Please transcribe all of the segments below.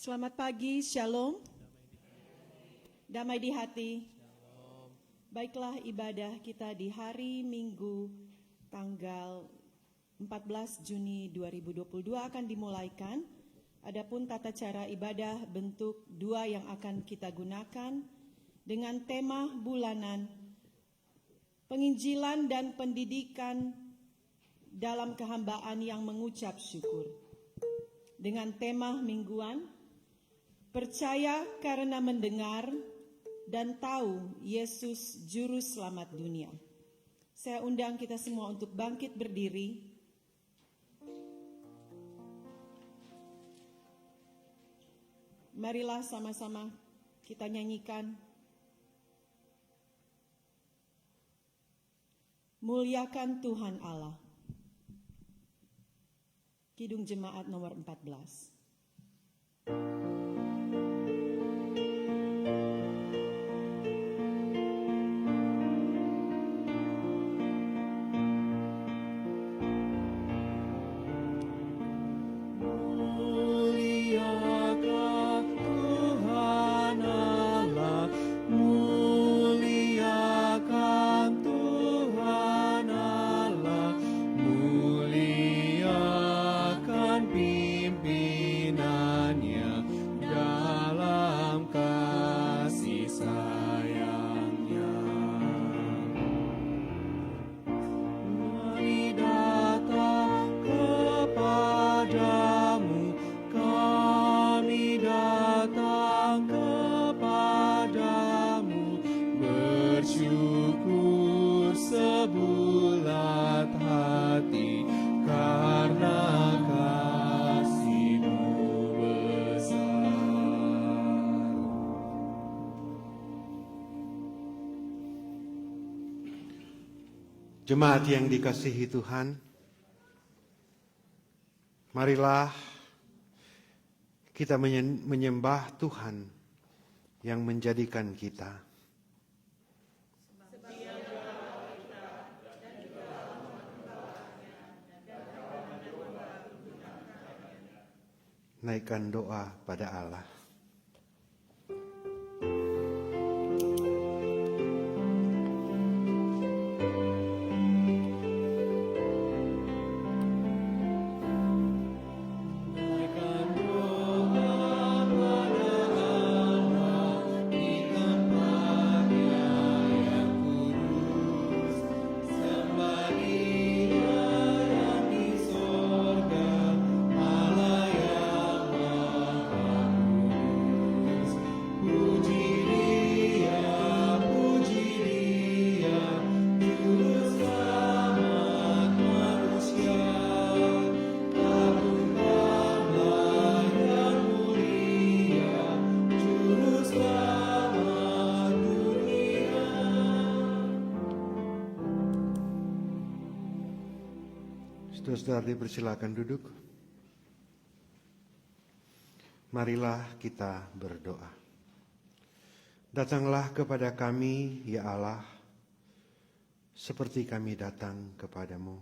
Selamat pagi, Shalom. Damai di hati. Baiklah, ibadah kita di hari Minggu tanggal 14 Juni 2022 akan dimulaikan. Adapun tata cara ibadah bentuk dua yang akan kita gunakan dengan tema bulanan penginjilan dan pendidikan dalam kehambaan yang mengucap syukur. Dengan tema mingguan percaya karena mendengar dan tahu Yesus Juru Selamat dunia. Saya undang kita semua untuk bangkit berdiri. Marilah sama-sama kita nyanyikan Muliakan Tuhan Allah. Kidung Jemaat nomor 14. Jemaat yang dikasihi Tuhan, marilah kita menyembah Tuhan yang menjadikan kita. Naikkan doa pada Allah. Saudara dipersilakan duduk. Marilah kita berdoa. Datanglah kepada kami, ya Allah, seperti kami datang kepadamu.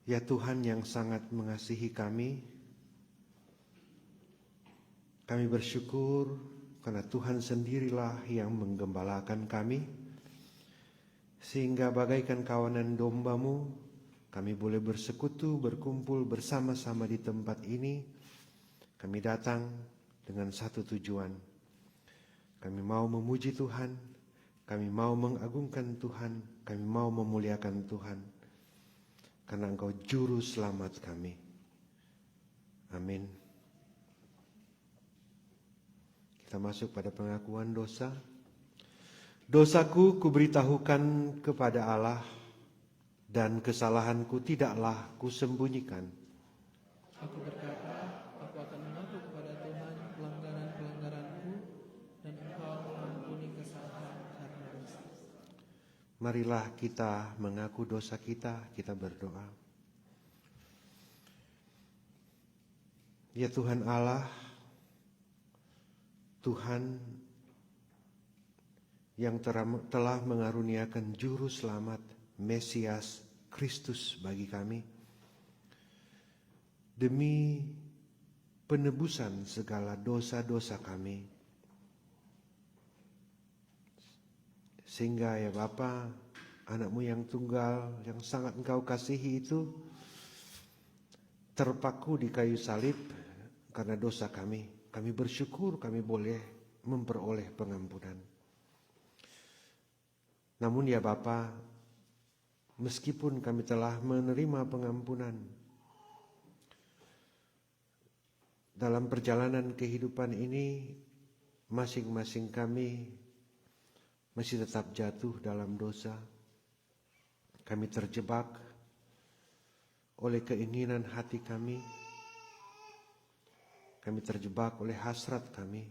Ya Tuhan yang sangat mengasihi kami bersyukur karena Tuhan sendirilah yang menggembalakan kami, sehingga bagaikan kawanan domba-Mu, kami boleh bersekutu, berkumpul bersama-sama di tempat ini. Kami datang dengan satu tujuan. Kami mau memuji Tuhan, kami mau mengagungkan Tuhan, kami mau memuliakan Tuhan, karena Engkau Juru Selamat kami. Amin. Kita masuk pada pengakuan dosa. Dosaku kuberitahukan kepada Allah, dan kesalahanku tidaklah kusembunyikan. Aku berkata, aku akan mengaku kepada Tuhan pelanggaran-pelanggaranku, dan Engkau mengampuni kesalahan karena dosa. Marilah kita mengaku dosa kita berdoa. Ya Tuhan Allah, Tuhan yang telah mengaruniakan juru selamat Mesias Kristus bagi kami, demi penebusan segala dosa-dosa kami, sehingga ya Bapa, anak-Mu yang tunggal yang sangat Engkau kasihi itu terpaku di kayu salib karena dosa kami. Kami bersyukur kami boleh memperoleh pengampunan. Namun ya Bapa, meskipun kami telah menerima pengampunan, dalam perjalanan kehidupan ini masing-masing kami masih tetap jatuh dalam dosa. Kami terjebak oleh keinginan hati kami. Kami terjebak oleh hasrat kami.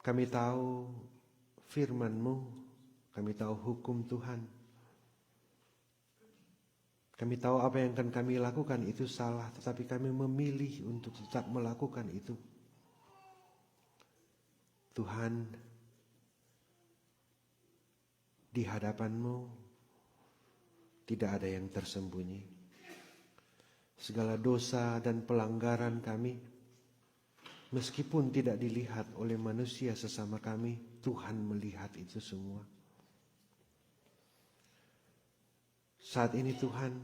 Kami tahu firman-Mu, kami tahu hukum Tuhan. Kami tahu apa yang akan kami lakukan itu salah, tetapi kami memilih untuk tetap melakukan itu. Tuhan, di hadapan-Mu tidak ada yang tersembunyi. Segala dosa dan pelanggaran kami, meskipun tidak dilihat oleh manusia sesama kami, Tuhan melihat itu semua. Saat ini Tuhan,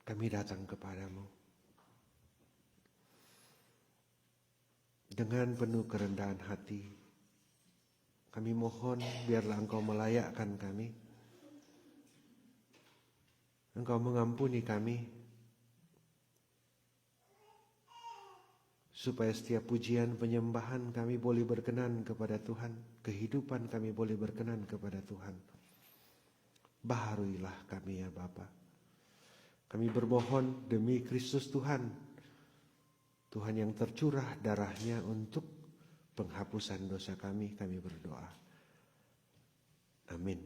kami datang kepadamu dengan penuh kerendahan hati. Kami mohon biarlah Engkau melayakkan kami. Engkau mengampuni kami, supaya setiap pujian penyembahan kami boleh berkenan kepada Tuhan, kehidupan kami boleh berkenan kepada Tuhan. Baharuilah kami ya Bapa. Kami bermohon demi Kristus Tuhan, Tuhan yang tercurah darahnya untuk penghapusan dosa kami berdoa. Amin.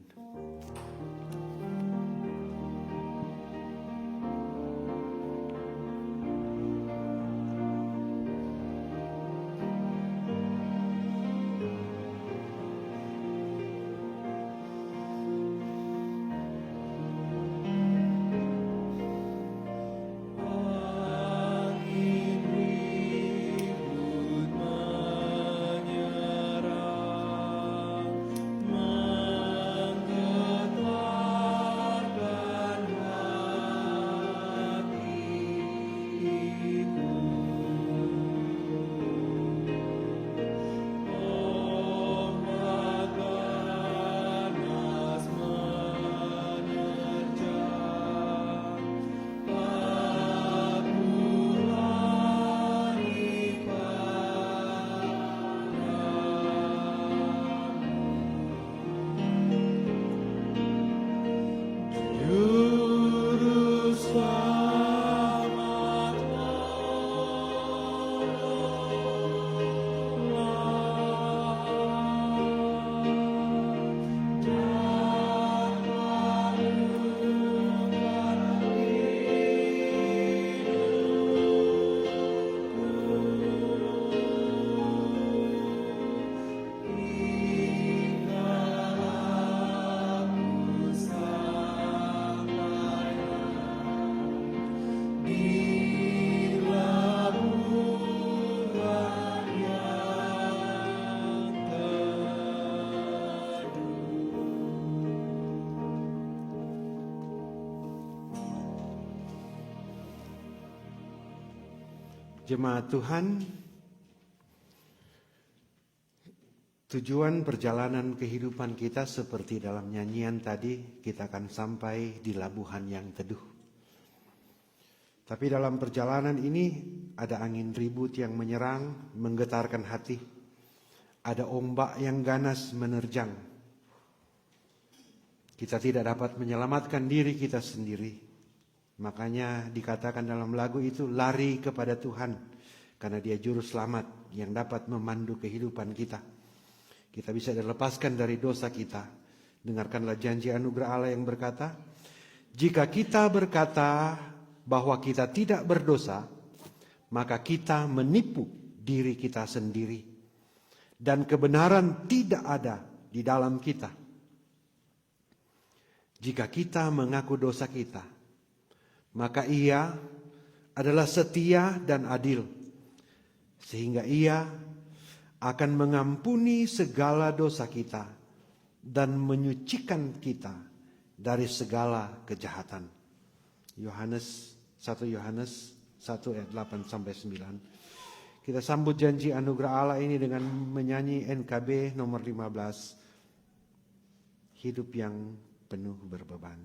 Jemaat Tuhan, tujuan perjalanan kehidupan kita seperti dalam nyanyian tadi, kita akan sampai di labuhan yang teduh. Tapi dalam perjalanan ini ada angin ribut yang menyerang, menggetarkan hati. Ada ombak yang ganas menerjang. Kita tidak dapat menyelamatkan diri kita sendiri. Makanya dikatakan dalam lagu itu, lari kepada Tuhan, karena Dia juru selamat yang dapat memandu kehidupan kita. Kita bisa dilepaskan dari dosa kita. Dengarkanlah janji anugerah Allah yang berkata, jika kita berkata bahwa kita tidak berdosa, maka kita menipu diri kita sendiri, dan kebenaran tidak ada di dalam kita. Jika kita mengaku dosa kita, maka Ia adalah setia dan adil, sehingga Ia akan mengampuni segala dosa kita dan menyucikan kita dari segala kejahatan. 1 Yohanes 1 ayat 8 sampai 9. Kita sambut janji anugerah Allah ini dengan menyanyi NKB nomor 15, hidup yang penuh berbeban.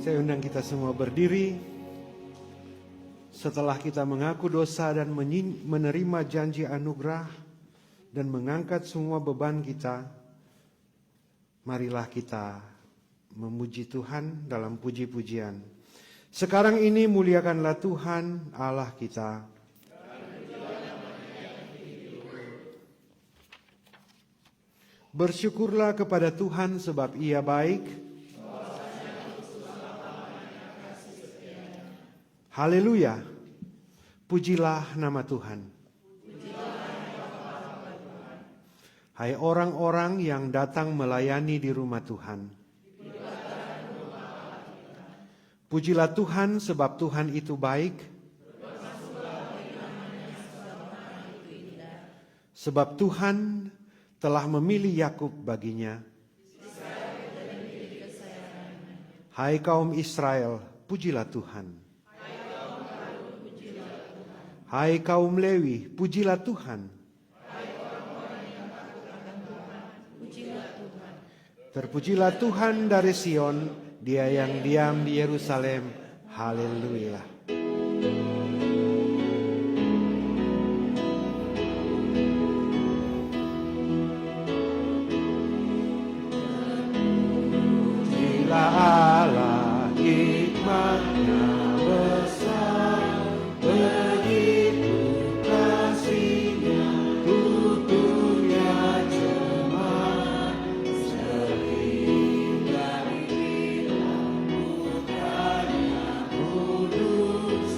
Saya undang kita semua berdiri. Setelah kita mengaku dosa dan menerima janji anugerah dan mengangkat semua beban kita, marilah kita memuji Tuhan dalam puji-pujian. Sekarang ini muliakanlah Tuhan Allah kita. Bersyukurlah kepada Tuhan sebab Ia baik. Haleluya. Pujilah nama Tuhan. Hai orang-orang yang datang melayani di rumah Tuhan. Pujilah Tuhan sebab Tuhan itu baik. Sebab Tuhan telah memilih Yakub baginya. Hai kaum Israel, pujilah Tuhan. Hai kaum Lewi, pujilah Tuhan. Terpujilah Tuhan dari Sion, Dia yang diam di Yerusalem. Haleluya. Pujilah Allah, hikmat-Nya besar. Begitu kasih-Nya, tuturnya jemaat, sehingga dibilang putranya kudus.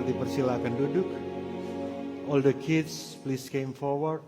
dipersilakan duduk. All the kids please came forward.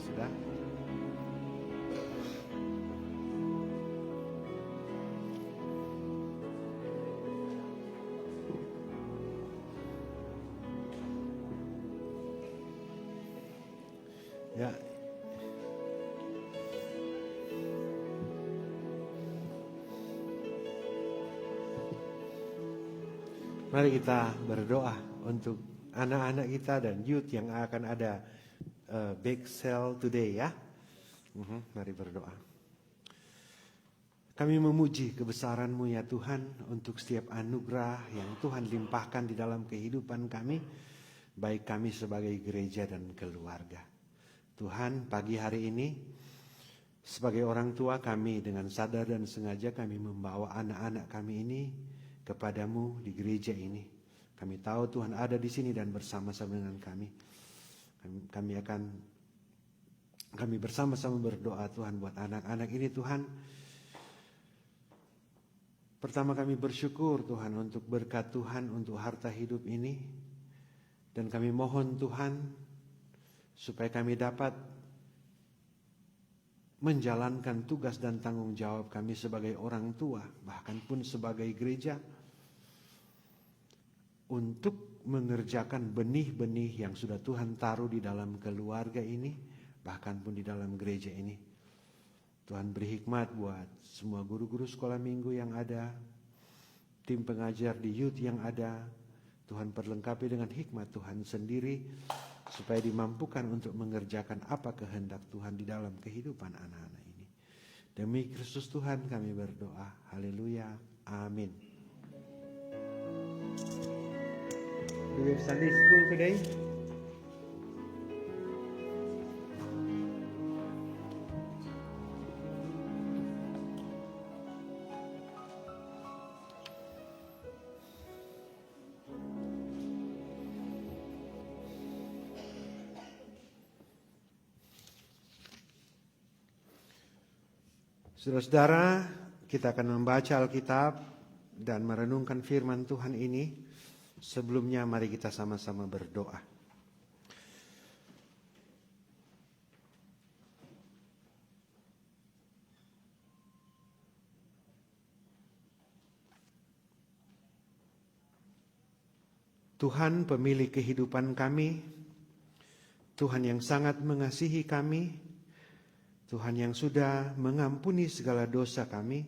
Sudah? Ya. Mari kita berdoa untuk anak-anak kita dan youth yang akan ada bake sale today ya. Mari berdoa. Kami memuji kebesaran-Mu ya Tuhan untuk setiap anugerah yang Tuhan limpahkan di dalam kehidupan kami, baik kami sebagai gereja dan keluarga. Tuhan, pagi hari ini sebagai orang tua kami dengan sadar dan sengaja kami membawa anak-anak kami ini kepadamu di gereja ini. Kami tahu Tuhan ada di sini dan bersama-sama dengan kami. Kami bersama-sama berdoa Tuhan buat anak-anak ini Tuhan. Pertama kami bersyukur Tuhan untuk berkat Tuhan untuk harta hidup ini. Dan kami mohon Tuhan supaya kami dapat menjalankan tugas dan tanggung jawab kami sebagai orang tua, bahkan pun sebagai gereja, untuk mengerjakan benih-benih yang sudah Tuhan taruh di dalam keluarga ini, bahkan pun di dalam gereja ini. Tuhan beri hikmat buat semua guru-guru sekolah minggu yang ada, tim pengajar di youth yang ada. Tuhan perlengkapi dengan hikmat Tuhan sendiri, supaya dimampukan untuk mengerjakan apa kehendak Tuhan di dalam kehidupan anak-anak ini. Demi Kristus Tuhan kami berdoa. Haleluya. Amin. Do we have Sunday school today? Saudara-saudara, kita akan membaca Alkitab dan merenungkan firman Tuhan ini. Sebelumnya mari kita sama-sama berdoa. Tuhan pemilik kehidupan kami, Tuhan yang sangat mengasihi kami, Tuhan yang sudah mengampuni segala dosa kami,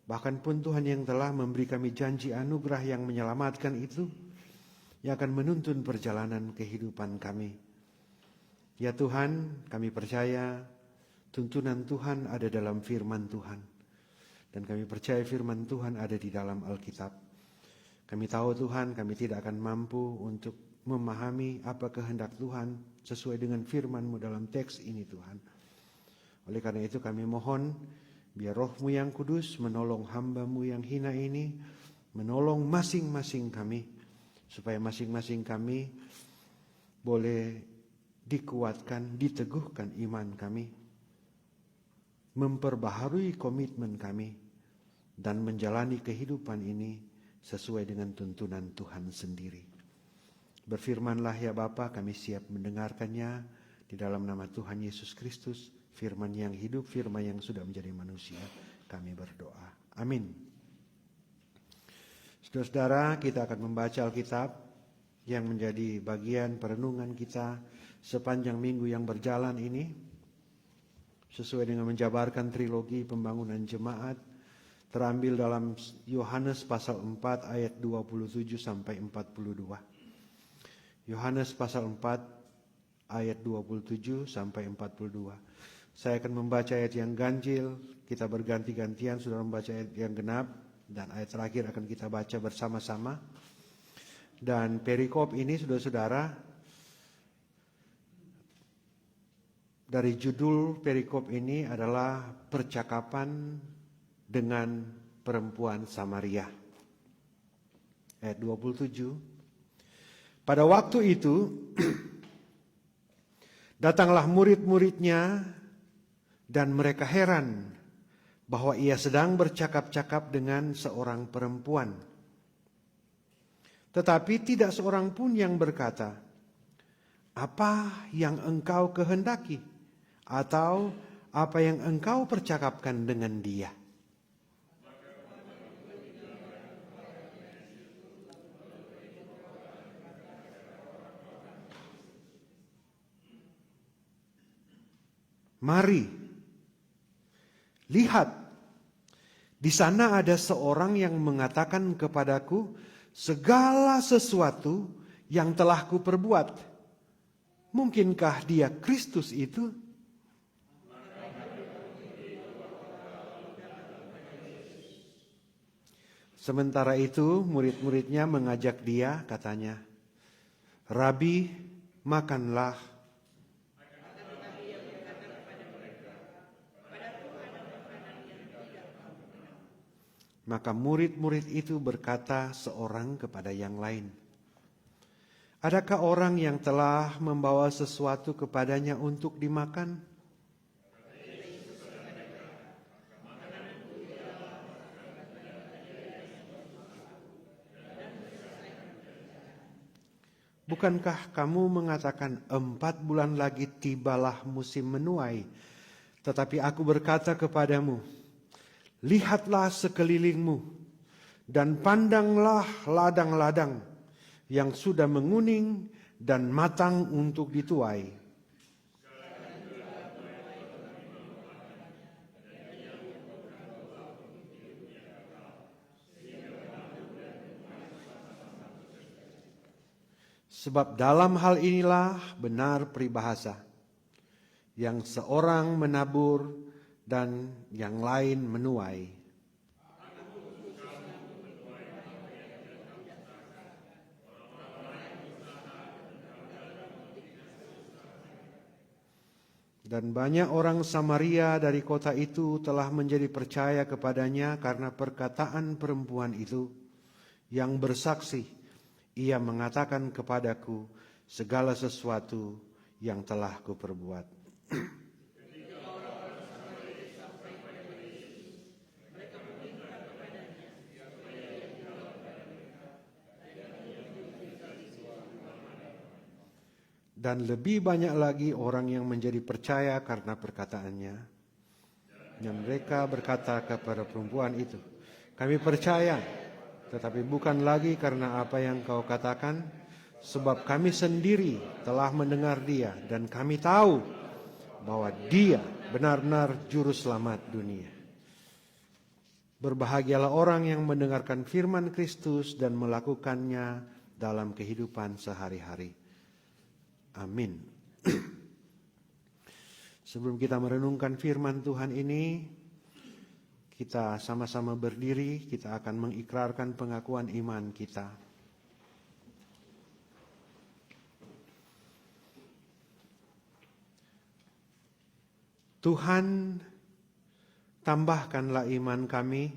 bahkan pun Tuhan yang telah memberi kami janji anugerah yang menyelamatkan itu, yang akan menuntun perjalanan kehidupan kami. Ya Tuhan, kami percaya tuntunan Tuhan ada dalam firman Tuhan. Dan kami percaya firman Tuhan ada di dalam Alkitab. Kami tahu Tuhan, kami tidak akan mampu untuk memahami apa kehendak Tuhan sesuai dengan firman-Mu dalam teks ini Tuhan. Oleh karena itu kami mohon, biar Roh-Mu yang kudus menolong hamba-Mu yang hina ini, menolong masing-masing kami, supaya masing-masing kami boleh dikuatkan, diteguhkan iman kami, memperbaharui komitmen kami, dan menjalani kehidupan ini sesuai dengan tuntunan Tuhan sendiri. Berfirmanlah ya Bapa, kami siap mendengarkannya di dalam nama Tuhan Yesus Kristus, firman yang hidup, firman yang sudah menjadi manusia. Kami berdoa. Amin. Saudara-saudara, kita akan membaca Alkitab yang menjadi bagian perenungan kita sepanjang minggu yang berjalan ini, sesuai dengan menjabarkan trilogi pembangunan jemaat, terambil dalam Yohanes pasal 4 ayat 27 sampai 42. Yohanes pasal 4 ayat 27 sampai 42. Saya akan membaca ayat yang ganjil, kita berganti-gantian, sudah membaca ayat yang genap, dan ayat terakhir akan kita baca bersama-sama. Dan perikop ini, saudara-saudara, dari judul perikop ini adalah percakapan dengan perempuan Samaria. Ayat 27. Pada waktu itu, datanglah murid-muridnya dan mereka heran bahwa ia sedang bercakap-cakap dengan seorang perempuan. Tetapi tidak seorang pun yang berkata, "Apa yang engkau kehendaki?" atau "Apa yang engkau percakapkan dengan dia?" Mari, lihat, di sana ada seorang yang mengatakan kepadaku segala sesuatu yang telah kuperbuat. Mungkinkah dia Kristus itu? Sementara itu murid-muridnya mengajak dia, katanya, "Rabi, makanlah." Maka murid-murid itu berkata seorang kepada yang lain, "Adakah orang yang telah membawa sesuatu kepadanya untuk dimakan?" Bukankah kamu mengatakan 4 bulan lagi tibalah musim menuai? Tetapi aku berkata kepadamu, lihatlah sekelilingmu dan pandanglah ladang-ladang yang sudah menguning dan matang untuk dituai. Sebab dalam hal inilah benar peribahasa, yang seorang menabur dan yang lain menuai. Dan banyak orang Samaria dari kota itu telah menjadi percaya kepadanya karena perkataan perempuan itu yang bersaksi, ia mengatakan kepadaku segala sesuatu yang telah kuperbuat. Dan lebih banyak lagi orang yang menjadi percaya karena perkataannya. Dan mereka berkata kepada perempuan itu, "Kami percaya, tetapi bukan lagi karena apa yang kau katakan, sebab kami sendiri telah mendengar dia dan kami tahu bahwa dia benar-benar juru selamat dunia." Berbahagialah orang yang mendengarkan firman Kristus dan melakukannya dalam kehidupan sehari-hari. Amin. Sebelum kita merenungkan firman Tuhan ini, kita sama-sama berdiri, kita akan mengikrarkan pengakuan iman kita. Tuhan, tambahkanlah iman kami.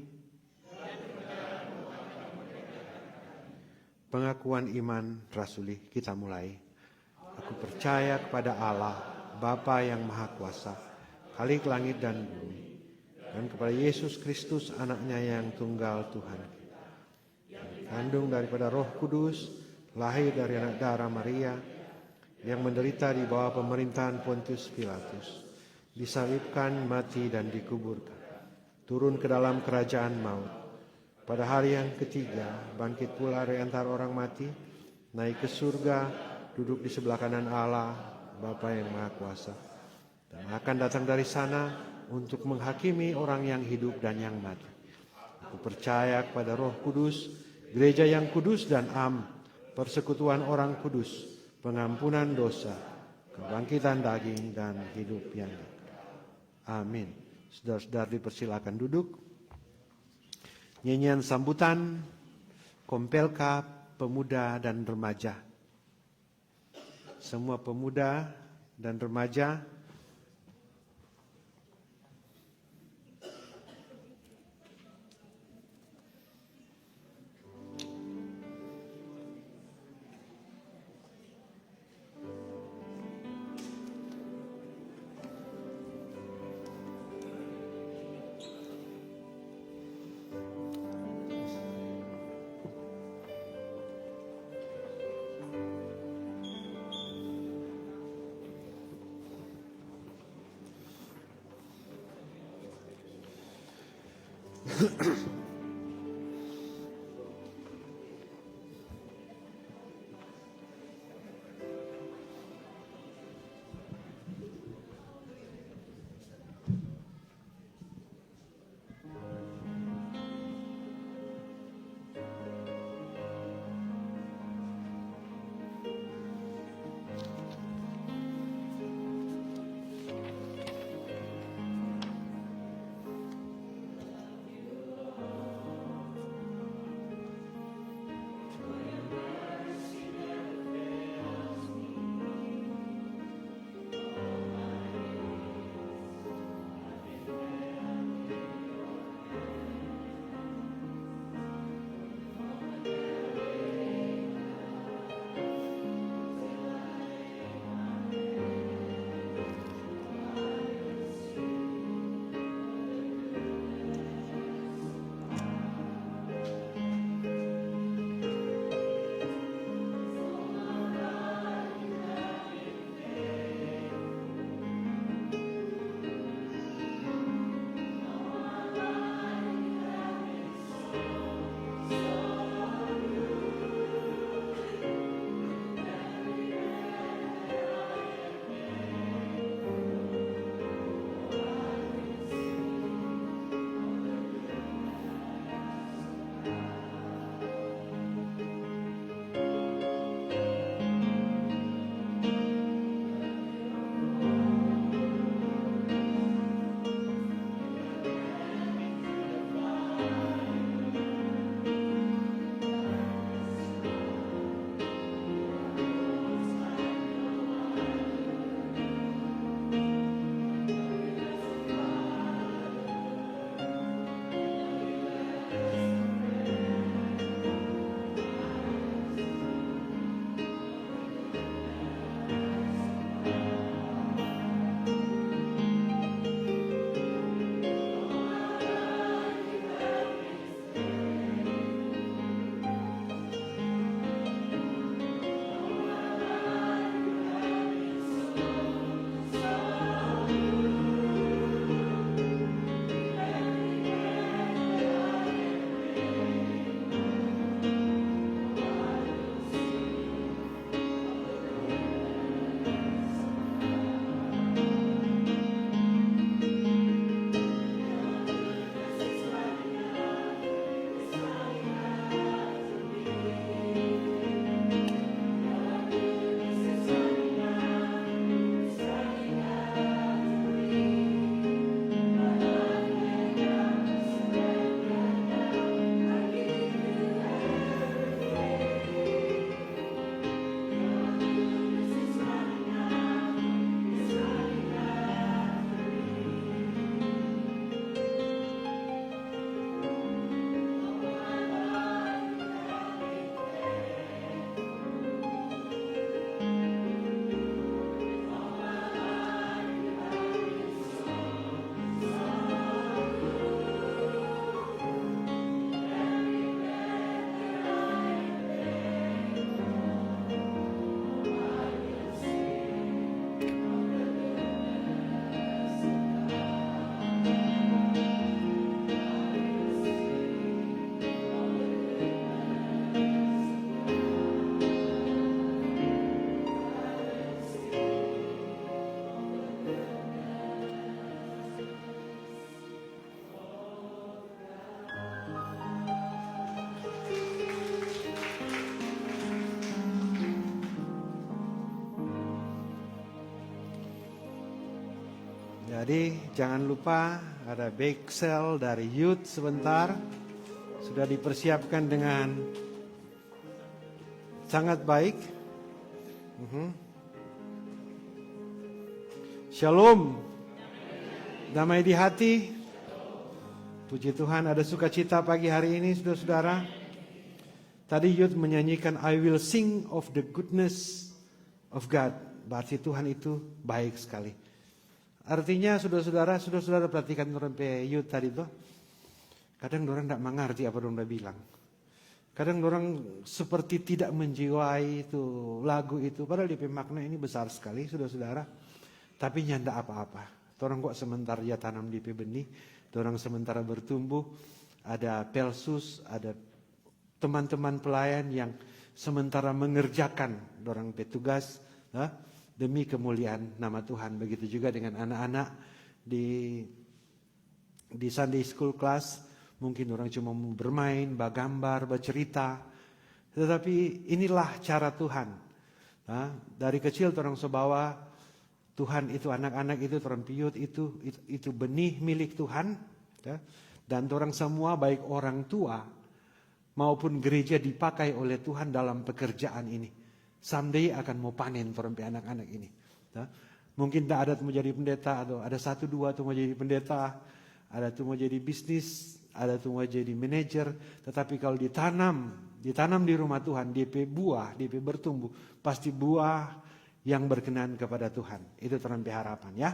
Pengakuan iman rasuli, kita mulai. Aku percaya kepada Allah, Bapa yang Maha Kuasa, Khalik langit dan bumi, dan kepada Yesus Kristus, anaknya yang tunggal Tuhan kita, kandung daripada Roh Kudus, lahir dari anak darah Maria, yang menderita di bawah pemerintahan Pontius Pilatus, disalibkan, mati dan dikuburkan, turun ke dalam kerajaan maut, pada hari yang ketiga bangkit pula dari antara orang mati, naik ke surga, duduk di sebelah kanan Allah, Bapa yang Maha Kuasa, dan akan datang dari sana untuk menghakimi orang yang hidup dan yang mati. Aku percaya kepada Roh Kudus, gereja yang kudus dan am, persekutuan orang kudus, pengampunan dosa, kebangkitan daging, dan hidup yang kekal. Amin. Saudara-saudara dipersilakan duduk. Nyanyian sambutan Kompelka Pemuda dan Remaja. Semua pemuda dan remaja Jadi jangan lupa ada backsel dari youth sebentar. Sudah dipersiapkan dengan sangat baik. Shalom. Damai di hati. Puji Tuhan ada sukacita pagi hari ini saudara-saudara. Tadi youth menyanyikan I will sing of the goodness of God. Berarti Tuhan itu baik sekali. Artinya saudara-saudara perhatikan orang youth tadi tuh. Kadang orang tidak mengerti apa orang bilang. Kadang orang seperti tidak menjiwai itu lagu itu. Padahal di makna ini besar sekali saudara-saudara. Tapi nyanda apa-apa. Orang kok sementara dia tanam di benih. Orang sementara bertumbuh, ada pelsus, ada teman-teman pelayan yang sementara mengerjakan orang petugas demi kemuliaan nama Tuhan. Begitu juga dengan anak-anak di Sunday School class, mungkin orang cuma mau bermain, bergambar, bercerita. Tetapi inilah cara Tuhan. Dari kecil orang sebawa Tuhan itu anak-anak itu orang piyut itu benih milik Tuhan ya. Dan orang semua baik orang tua maupun gereja dipakai oleh Tuhan dalam pekerjaan ini. Someday akan mau panen orang anak-anak ini. Ya. Mungkin tidak ada mau jadi pendeta atau ada 1-2 tuh mau jadi pendeta, ada tuh mau jadi bisnis, ada tuh mau jadi manajer. Tetapi kalau ditanam di rumah Tuhan, DP buah, DP bertumbuh, pasti buah yang berkenan kepada Tuhan. Itu terampi harapan ya.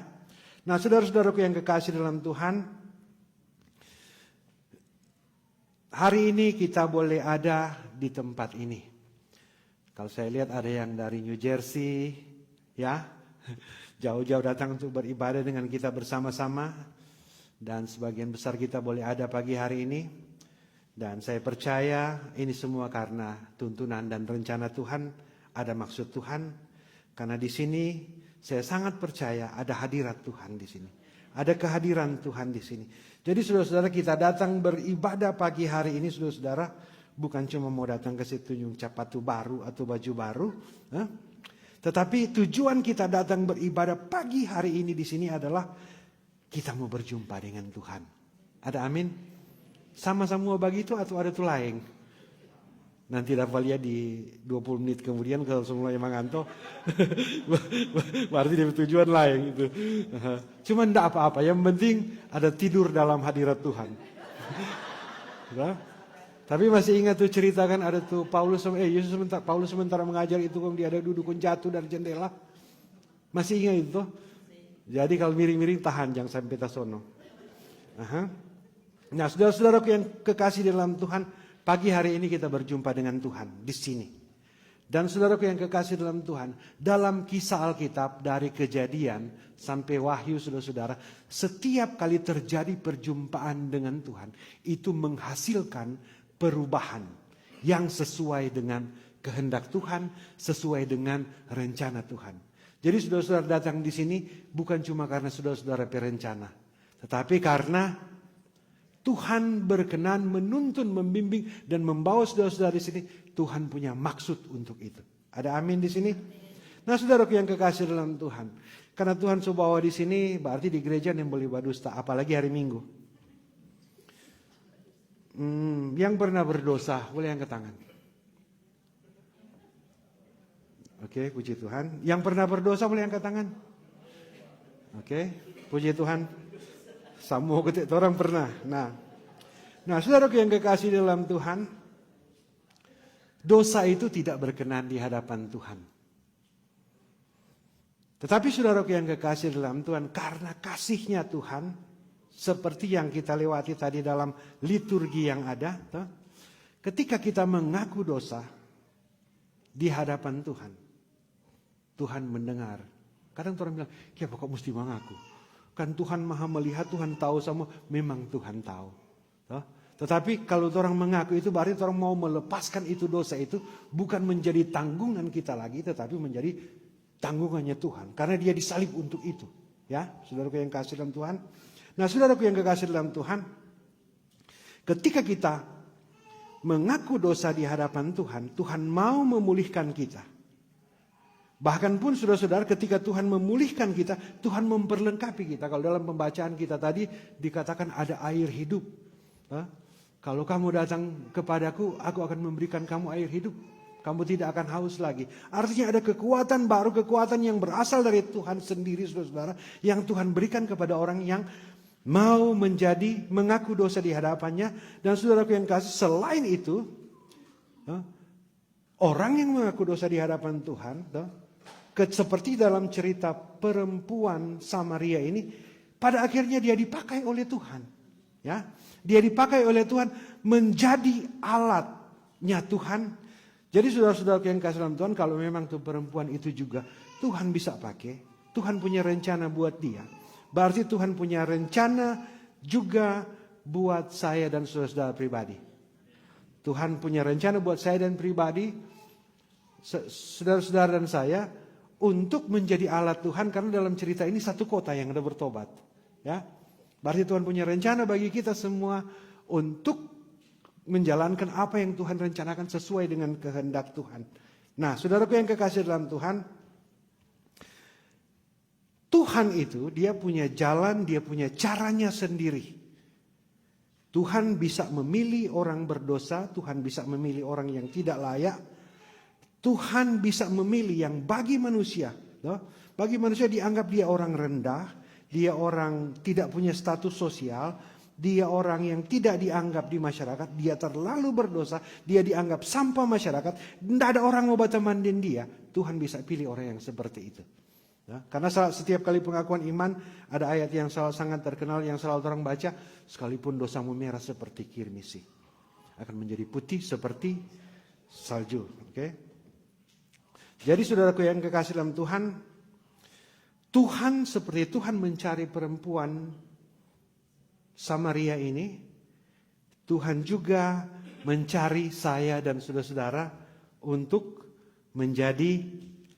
Nah saudara-saudaraku yang kekasih dalam Tuhan. Hari ini kita boleh ada di tempat ini. Kalau saya lihat ada yang dari New Jersey. Ya. Jauh-jauh datang untuk beribadah dengan kita bersama-sama. Dan sebagian besar kita boleh ada pagi hari ini. Dan saya percaya ini semua karena tuntunan dan rencana Tuhan. Ada maksud Tuhan. Karena di sini saya sangat percaya ada hadirat Tuhan di sini. Ada kehadiran Tuhan di sini. Jadi saudara-saudara kita datang beribadah pagi hari ini saudara-saudara. Bukan cuma mau datang ke situ nyung sepatu baru atau baju baru. Tetapi tujuan kita datang beribadah pagi hari ini di sini adalah kita mau berjumpa dengan Tuhan. Ada amin? Sama-sama begitu atau ada tuh lain? Nanti dapat lihat di 20 menit kemudian kalau semua yang mengantuk. Berarti dia tujuan lain gitu. Cuma tidak apa-apa. Yang penting ada tidur dalam hadirat Tuhan. Tapi masih ingat tuh ceritakan ada tuh Paulus sementara mengajar itu dia ada duduk jatuh dari jendela. Masih ingat itu? Jadi kalau miring-miring tahan jangan sampai tasono. Nah, saudara-saudaraku yang kekasih dalam Tuhan, pagi hari ini kita berjumpa dengan Tuhan di sini. Dan saudaraku yang kekasih dalam Tuhan, dalam kisah Alkitab dari Kejadian sampai Wahyu saudara-saudara, setiap kali terjadi perjumpaan dengan Tuhan, itu menghasilkan perubahan yang sesuai dengan kehendak Tuhan, sesuai dengan rencana Tuhan. Jadi saudara-saudara datang di sini bukan cuma karena saudara-saudara berencana, tetapi karena Tuhan berkenan menuntun, membimbing dan membawa saudara-saudara di sini. Tuhan punya maksud untuk itu. Ada amin di sini? Nah, saudaraku yang kekasih dalam Tuhan, karena Tuhan bawa di sini, berarti di gereja yang boleh berdusta, apalagi hari Minggu. Yang pernah berdosa, boleh angkat tangan. Oke, puji Tuhan. Yang pernah berdosa boleh angkat tangan. Oke, puji Tuhan. Semua ketik orang pernah. Nah, saudaraku yang kekasih dalam Tuhan, dosa itu tidak berkenan di hadapan Tuhan. Tetapi saudaraku yang kekasih dalam Tuhan, karena kasihnya Tuhan, seperti yang kita lewati tadi dalam liturgi yang ada, ketika kita mengaku dosa di hadapan Tuhan, Tuhan mendengar. Kadang orang bilang, ya kok mesti mengaku? Kan Tuhan maha melihat, Tuhan tahu semua. Memang Tuhan tahu. Tetapi kalau orang mengaku itu berarti orang mau melepaskan itu dosa itu. Bukan menjadi tanggungan kita lagi, tetapi menjadi tanggungannya Tuhan. Karena dia disalib untuk itu. Ya, saudaraku yang kasih dalam Tuhan. Nah, saudaraku yang kekasih dalam Tuhan. Ketika kita mengaku dosa di hadapan Tuhan, Tuhan mau memulihkan kita. Bahkan pun saudara-saudara ketika Tuhan memulihkan kita, Tuhan memperlengkapi kita. Kalau dalam pembacaan kita tadi dikatakan ada air hidup. Kalau kamu datang kepadaku, aku akan memberikan kamu air hidup. Kamu tidak akan haus lagi. Artinya ada kekuatan baru, kekuatan yang berasal dari Tuhan sendiri, saudara-saudara. Yang Tuhan berikan kepada orang yang mau mengaku dosa di hadapannya. Dan saudaraku yang kasih, selain itu, orang yang mengaku dosa di hadapan Tuhan, seperti dalam cerita perempuan Samaria ini, pada akhirnya dia dipakai oleh Tuhan. Ya, dia dipakai oleh Tuhan menjadi alatnya Tuhan. Jadi saudara-saudara yang kasih dalam Tuhan, kalau memang tuh perempuan itu juga Tuhan bisa pakai, Tuhan punya rencana buat dia. Berarti Tuhan punya rencana juga buat saya dan saudara-saudara pribadi. Tuhan punya rencana buat saya dan pribadi, saudara-saudara dan saya, untuk menjadi alat Tuhan. Karena dalam cerita ini satu kota yang ada bertobat. Ya, berarti Tuhan punya rencana bagi kita semua untuk menjalankan apa yang Tuhan rencanakan sesuai dengan kehendak Tuhan. Nah, saudaraku yang kekasih dalam Tuhan, Tuhan itu dia punya jalan, dia punya caranya sendiri. Tuhan bisa memilih orang berdosa, Tuhan bisa memilih orang yang tidak layak. Tuhan bisa memilih yang bagi manusia dianggap dia orang rendah, dia orang tidak punya status sosial, dia orang yang tidak dianggap di masyarakat, dia terlalu berdosa, dia dianggap sampah masyarakat, tidak ada orang mau berteman dia. Tuhan bisa pilih orang yang seperti itu. Karena setiap kali pengakuan iman, ada ayat yang sangat terkenal yang selalu orang baca, sekalipun dosamu merah seperti kirmisi, akan menjadi putih seperti salju. Jadi saudaraku yang kekasih dalam Tuhan, Tuhan seperti Tuhan mencari perempuan Samaria ini, Tuhan juga mencari saya dan saudara-saudara untuk menjadi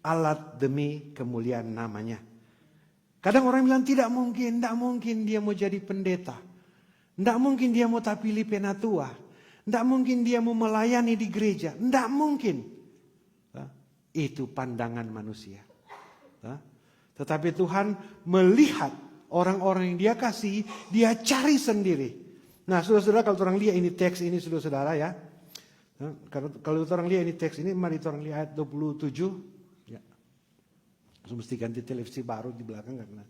alat demi kemuliaan namanya. Kadang orang bilang tidak mungkin dia mau jadi pendeta. Tidak mungkin dia mau tapili penatua. Tidak mungkin dia mau melayani di gereja. Tidak mungkin. Itu pandangan manusia. Tetapi Tuhan melihat orang-orang yang dia kasih, dia cari sendiri. Nah, saudara-saudara, kalau orang lihat ini teks ini, saudara-saudara ya. Kalau orang lihat ini teks ini, mari orang lihat ayat 27. Ya. Mesti ganti televisi baru di belakang karena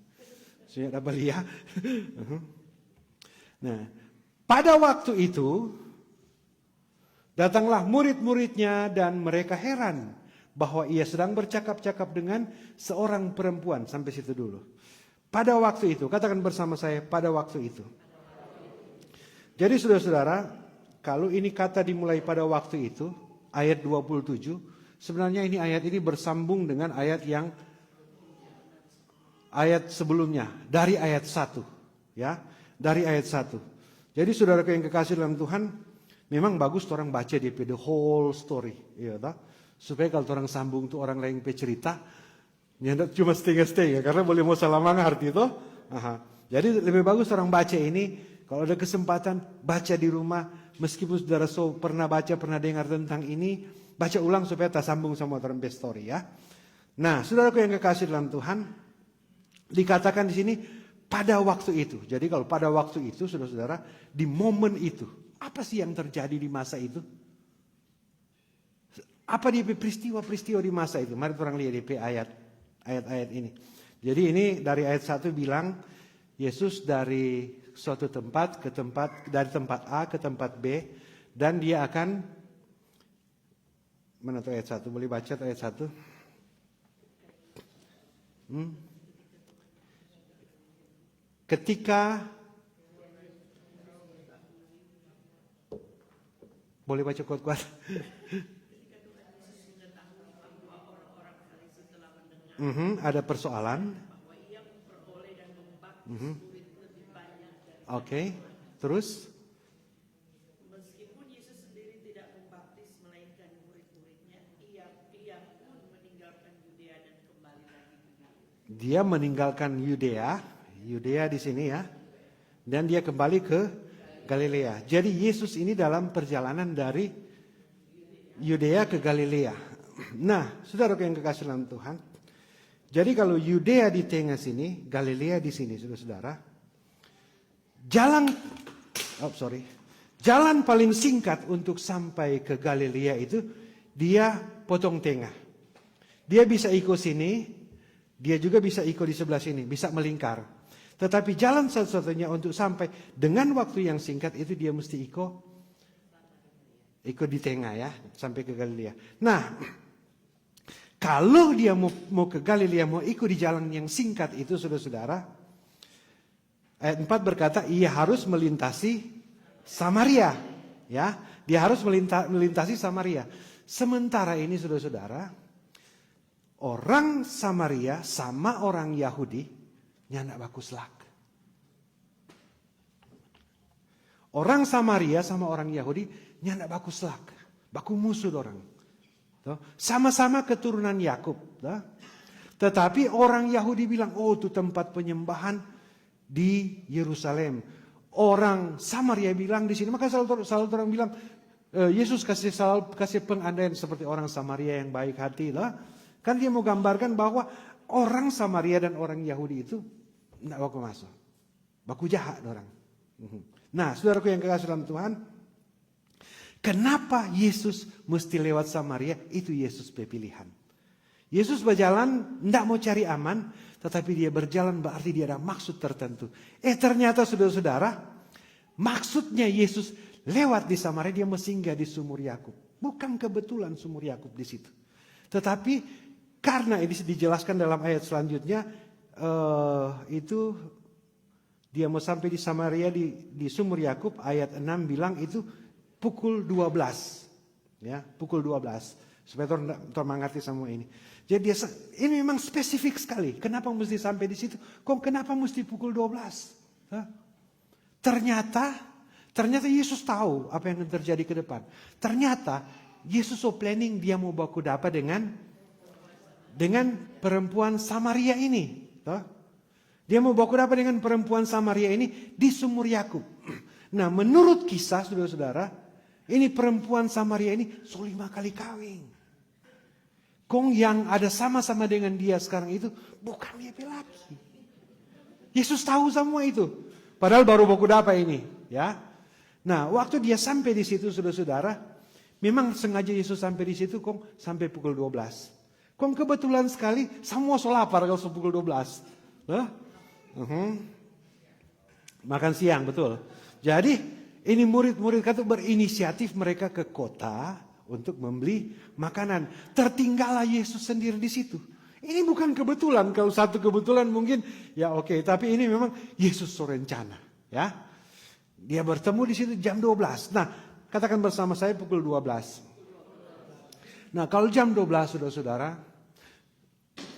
saya ada belia. Nah, pada waktu itu datanglah murid-muridnya dan mereka heran bahwa ia sedang bercakap-cakap dengan seorang perempuan. Sampai situ dulu. Pada waktu itu, katakan bersama saya, pada waktu itu. Jadi saudara-saudara, kalau ini kata dimulai pada waktu itu, ayat 27, sebenarnya ini ayat ini bersambung dengan ayat sebelumnya, dari ayat 1. Ya, dari ayat 1. Jadi saudaraku yang kekasih dalam Tuhan, memang bagus orang baca di the whole story. Ya, supaya kalau orang sambung tuh orang lain cerita, nyandak cuma setengah-setengah, karena boleh mau salah arti itu. Jadi lebih bagus orang baca ini, kalau ada kesempatan baca di rumah, meskipun saudara pernah baca, pernah dengar tentang ini, baca ulang supaya tak sambung sama orang story ya. Nah, saudaraku yang kekasih dalam Tuhan, dikatakan di sini pada waktu itu. Jadi kalau pada waktu itu, saudara-saudara, di momen itu, apa sih yang terjadi di masa itu? Apa dia peristiwa-peristiwa di masa itu? Mari orang lihat di ayat-ayat ini. Jadi ini dari ayat 1 bilang Yesus dari suatu tempat ke tempat, dari tempat A ke tempat B, dan dia akan, mana tuh ayat 1? Boleh baca tuh ayat 1? Ketika, boleh baca kuat-kuat? Ada persoalan. Oke, terus? Meskipun Yesus sendiri tidak membaptis melainkan murid-muridnya, ia pun meninggalkan Yudea dan kembali lagi ke Galilea. Dia meninggalkan Yudea di sini ya, dan dia kembali ke Galilea. Jadi Yesus ini dalam perjalanan dari Yudea ke Galilea. Nah, saudara yang kekasih dalam Tuhan. Jadi kalau Yudea di tengah sini, Galilea di sini, saudara-saudara. Jalan paling singkat untuk sampai ke Galilea itu dia potong tengah. Dia bisa ikut sini, dia juga bisa ikut di sebelah sini, bisa melingkar. Tetapi jalan satu-satunya untuk sampai dengan waktu yang singkat itu dia mesti ikut di tengah ya, sampai ke Galilea. Nah, kalau dia mau ke Galilea, mau ikut di jalan yang singkat itu, saudara-saudara, ayat 4 berkata, ia harus melintasi Samaria. Ya, dia harus melintasi Samaria. Sementara ini, saudara-saudara, orang Samaria sama orang Yahudi, nyandak baku selak. Orang Samaria sama orang Yahudi, nyandak baku selak. Baku musuh orang. Sama-sama keturunan Yakub. Tetapi orang Yahudi bilang, oh itu tempat penyembahan di Yerusalem. Orang Samaria bilang di sini, maka selalu orang bilang, Yesus kasih pengandaian seperti orang Samaria yang baik hati. Kan dia mau gambarkan bahwa orang Samaria dan orang Yahudi itu tidak baku masuk. Baku jahat orang. Nah, saudaraku yang kekasih dalam Tuhan, kenapa Yesus mesti lewat Samaria? Itu Yesus pilihan. Yesus berjalan, tidak mau cari aman, tetapi dia berjalan berarti dia ada maksud tertentu. Ternyata saudara-saudara, maksudnya Yesus lewat di Samaria, dia mau singgah di sumur Yakub. Bukan kebetulan sumur Yakub di situ. Tetapi karena ini dijelaskan dalam ayat selanjutnya, itu dia mau sampai di Samaria di sumur Yakub, ayat 6 bilang itu pukul 12. Ya, pukul 12. Supaya orang mengerti semua ini. Jadi ini memang spesifik sekali. Kenapa mesti sampai di situ? Kenapa mesti pukul 12? Ternyata Yesus tahu apa yang akan terjadi ke depan. Ternyata Yesus planning dia mau baku dapat dengan perempuan Samaria ini. Dia mau baku dapat dengan perempuan Samaria ini di sumur Yakub. Nah, menurut kisah saudara-saudara, ini perempuan Samaria ini 5 kali kawin. Yang ada sama-sama dengan dia sekarang itu bukan dia laki. Yesus tahu semua itu. Padahal baru baku dapat ini, ya. Nah, waktu dia sampai di situ saudara-saudara, memang sengaja Yesus sampai di situ sampai pukul 12. Kebetulan sekali semua lapar kalau pukul 12. Makan siang, betul. Jadi ini murid-murid itu berinisiatif mereka ke kota untuk membeli makanan. Tertinggallah Yesus sendiri di situ. Ini bukan kebetulan. Kalau satu kebetulan mungkin ya oke. Tapi ini memang Yesus rencana. Ya, dia bertemu di situ jam 12. Nah, katakan bersama saya pukul 12. Nah, kalau jam 12 saudara-saudara.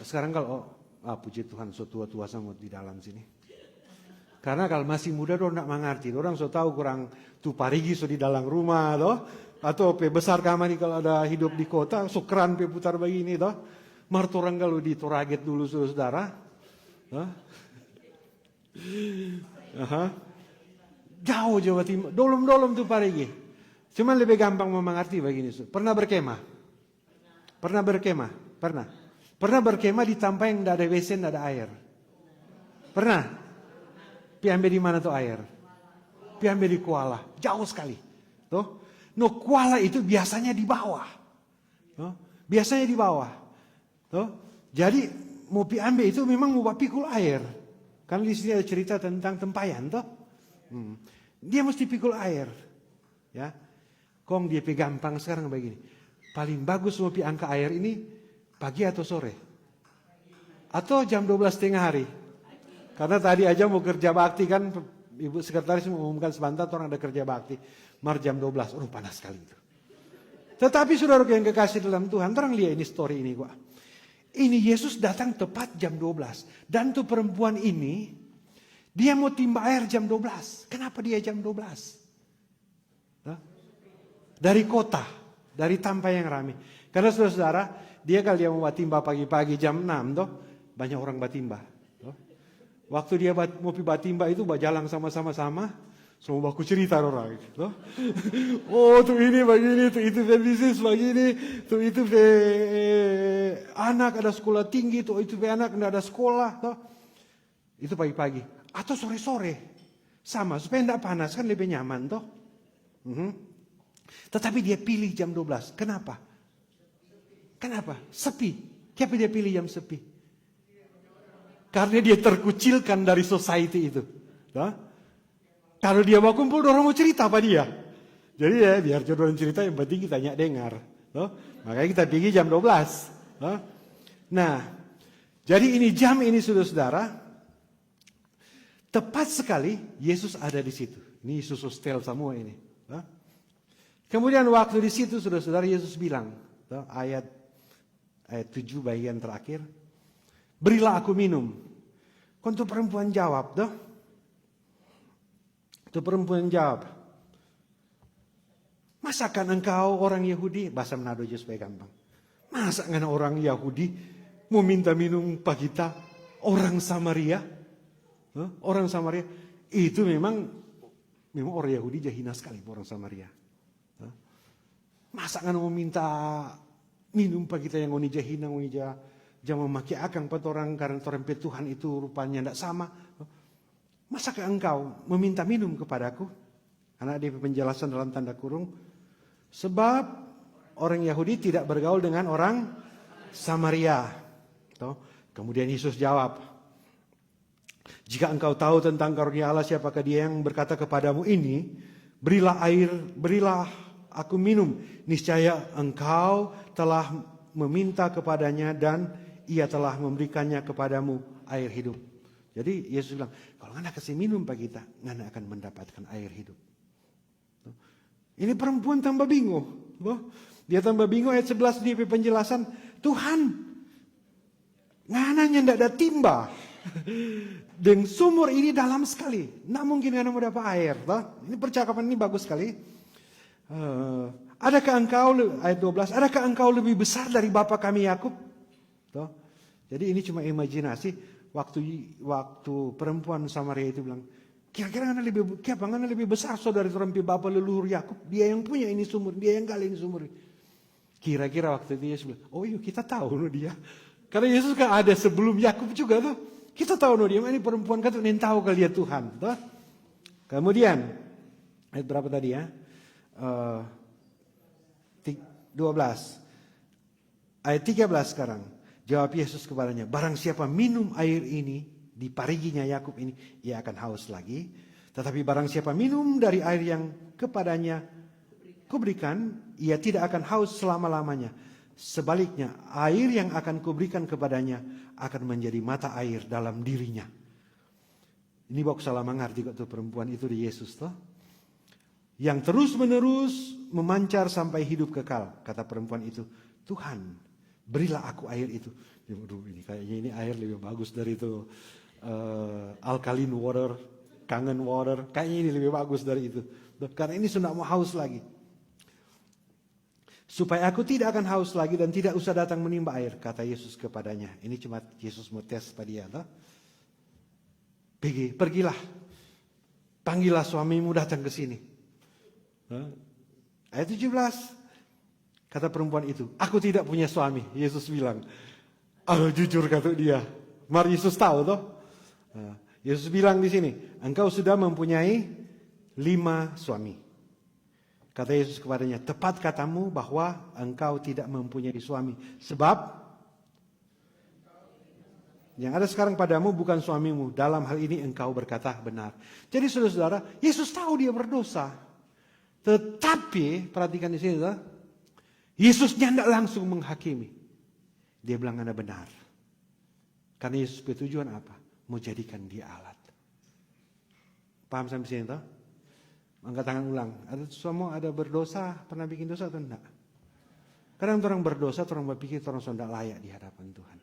Sekarang kalau puji Tuhan so tua-tua sama di dalam sini. Karena kalau masih muda orang tidak mengerti. Orang so tahu kurang tu parigi so di dalam rumah toh. Atau besar kamar nih kalau ada hidup di kota, sukran putar begini toh. Martorang kalau di Toraget dulu saudara. Jauh Jawa Timur, dolom-dolom tuh parigi. Cuma lebih gampang mengerti begini. Pernah berkemah? Pernah berkemah di tempat yang tidak ada WC, tidak ada air? Pernah? Piambe di mana tuh air? Piambe di Kuala, jauh sekali. Tuh. No, Kuala itu biasanya di bawah. Biasanya di bawah. Tuh. Jadi mau piambe itu memang mau pikul air. Karena di sini ada cerita tentang tempayan toh. Dia mesti pikul air. Ya. Dia gampang sekarang begini. Paling bagus mau angka air ini pagi atau sore? Atau jam 12 tengah hari? Karena tadi aja mau kerja bakti kan, Ibu Sekretaris mengumumkan sebentar orang ada kerja bakti. Jam 12, panas sekali itu. Tetapi saudara yang kekasih dalam Tuhan, orang lihat ini story ini gua. Ini Yesus datang tepat jam 12. Dan tuh perempuan ini, dia mau timba air jam 12. Kenapa dia jam 12? Dari kota, dari tanpa yang ramai. Karena saudara-saudara, dia kalau dia mau batimba pagi-pagi jam 6 toh, banyak orang batimba. Waktu dia mau batimba itu berjalan sama-sama. Semua baku cerita orang. Toh? Oh, tuh ini begini, tuh itu bisnis begini, tuh itu anak ada sekolah tinggi, tuh itu anak ada sekolah. Toh? Itu pagi-pagi. Atau sore-sore. Sama, supaya tidak panas kan lebih nyaman. Toh? Tetapi dia pilih jam 12. Kenapa? Sepi. Kenapa dia pilih jam sepi? Karena dia terkucilkan dari society itu. Toh? Kalau dia mau kumpul, orang mau cerita apa dia? Jadi ya biar orang cerita yang penting kita dengar. Toh? Makanya kita pergi jam 12. Toh? Nah, jadi ini jam ini saudara-saudara, tepat sekali Yesus ada di situ. Ini Yesus hostel semua ini. Toh? Kemudian waktu di situ saudara-saudara Yesus bilang, toh, ayat 7 bagian terakhir, berilah aku minum. Untuk perempuan jawab, toh? Itu perempuan jawab, masakan engkau orang Yahudi, bahasa Manado aja supaya gampang. Masakan orang Yahudi mau minta minum pak kita orang Samaria? Orang Samaria itu memang orang Yahudi jahina sekali orang Samaria. Masakan mau minta minum pak kita yang oni jahina, oni jangan memakai akang pat orang karena orang Tuhan itu rupanya tidak sama. Masakah engkau meminta minum kepadaku? Karena ada penjelasan dalam tanda kurung. Sebab orang Yahudi tidak bergaul dengan orang Samaria. Kemudian Yesus jawab, jika engkau tahu tentang karunia Allah, siapakah dia yang berkata kepadamu ini, berilah air, berilah aku minum. Niscaya engkau telah meminta kepadanya dan ia telah memberikannya kepadamu air hidup. Jadi Yesus bilang, kalau anda kasih minum pak kita, anda akan mendapatkan air hidup. Ini perempuan tambah bingung. Dia tambah bingung ayat 11 di penjelasan, Tuhan, ngananya tidak ada timba. Dan sumur ini dalam sekali. Tidak mungkin anda mau dapat air. Ini percakapan ini bagus sekali. Adakah engkau, ayat 12, adakah engkau lebih besar dari bapa kami Yakub? Jadi ini cuma imajinasi. Waktu perempuan Samaria itu bilang, kira-kira anda lebih besar saudara orang bapak leluhur Yakub. Dia yang punya ini sumur, dia yang gali ini sumur. Kira-kira waktu itu Yesus bilang, oh iya kita tahu dia. Karena Yesus kan ada sebelum Yakub juga tuh. Kita tahu dia, ini perempuan kan yang tahu kali dia Tuhan. Tuh. Kemudian ayat berapa tadi ya? 12. Ayat 13 sekarang. Jawab Yesus kepadanya, barang siapa minum air ini, di pariginya Yakub ini, ia akan haus lagi. Tetapi barang siapa minum dari air yang kepadanya kuberikan, ia tidak akan haus selama-lamanya. Sebaliknya, air yang akan kuberikan kepadanya akan menjadi mata air dalam dirinya. Ini baku salah mengerti kok tuh perempuan itu di Yesus toh. Yang terus-menerus memancar sampai hidup kekal. Kata perempuan itu, Tuhan, berilah aku air itu. Aduh, ini kayaknya ini air lebih bagus dari itu alkaline water, kangen water. Kayaknya ini lebih bagus dari itu. Karena ini sudah mau haus lagi. Supaya aku tidak akan haus lagi dan tidak usah datang menimba air, kata Yesus kepadanya. Ini cuma Yesus mau tes pada dia. Pergilah, panggillah suamimu datang ke sini. Ayat 17. Kata perempuan itu, aku tidak punya suami. Yesus bilang, jujur kata dia. Mari Yesus tahu toh. Yesus bilang di sini, engkau sudah mempunyai 5 suami. Kata Yesus kepadanya, tepat katamu bahwa engkau tidak mempunyai suami. Sebab yang ada sekarang padamu bukan suamimu. Dalam hal ini engkau berkata benar. Jadi saudara-saudara, Yesus tahu dia berdosa. Tetapi perhatikan di sini, Yesus tidak langsung menghakimi. Dia bilang Anda benar. Karena Yesus bertujuan apa? Mau jadikan dia alat. Paham sampai sini toh? Angkat tangan ulang. Semua ada berdosa, pernah bikin dosa atau enggak? Kadang orang berdosa, orang berpikir orang sudah layak di hadapan Tuhan.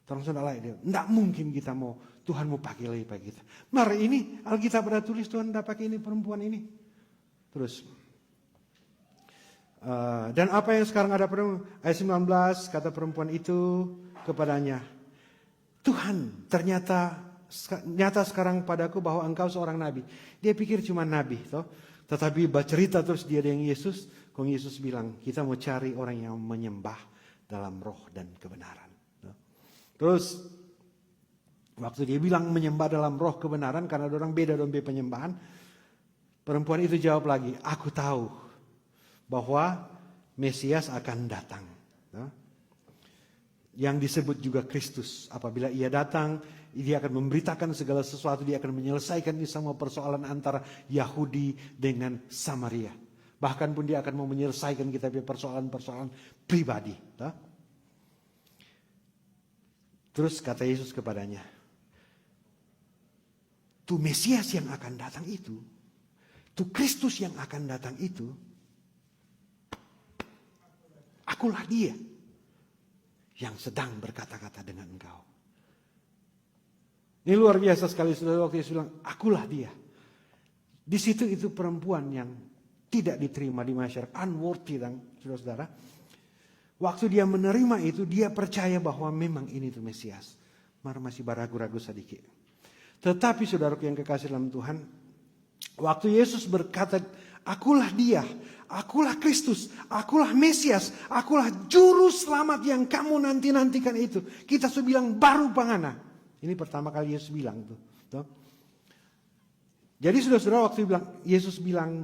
Orang sudah layak dia. Enggak mungkin kita mau, Tuhan mau pakai lagi pakai kita. Mari ini Alkitab ada tulis Tuhan tidak pakai ini perempuan ini. Terus. Dan apa yang sekarang ada pada ayat 19, kata perempuan itu kepadanya, Tuhan ternyata nyata sekarang padaku bahwa engkau seorang nabi. Dia pikir cuma nabi, toh. Tetapi bercerita terus dia dengan Yesus. Kong Yesus bilang, kita mau cari orang yang menyembah dalam roh dan kebenaran. Terus waktu dia bilang menyembah dalam roh kebenaran, karena orang beda dombe penyembahan, perempuan itu jawab lagi, aku tahu bahwa Mesias akan datang. Yang disebut juga Kristus. Apabila ia datang, dia akan memberitakan segala sesuatu, dia akan menyelesaikan semua persoalan antara Yahudi dengan Samaria. Bahkan pun dia akan mau menyelesaikan kita punya persoalan-persoalan pribadi. Terus kata Yesus kepadanya, tu Mesias yang akan datang itu, tu Kristus yang akan datang itu, akulah dia yang sedang berkata-kata dengan engkau. Ini luar biasa sekali, saudara. Waktu Yesus bilang, akulah dia. Di situ itu perempuan yang tidak diterima di masyarakat, unworthy, saudara-saudara. Waktu dia menerima itu, dia percaya bahwa memang ini itu Mesias. Masih ragu-ragu sedikit. Tetapi saudaraku yang kekasih dalam Tuhan, waktu Yesus berkata, akulah dia, akulah Kristus, akulah Mesias, akulah juru selamat yang kamu nanti-nantikan itu. Kita sudah bilang baru pangana. Ini pertama kali Yesus bilang tuh. Jadi saudara-saudara, waktu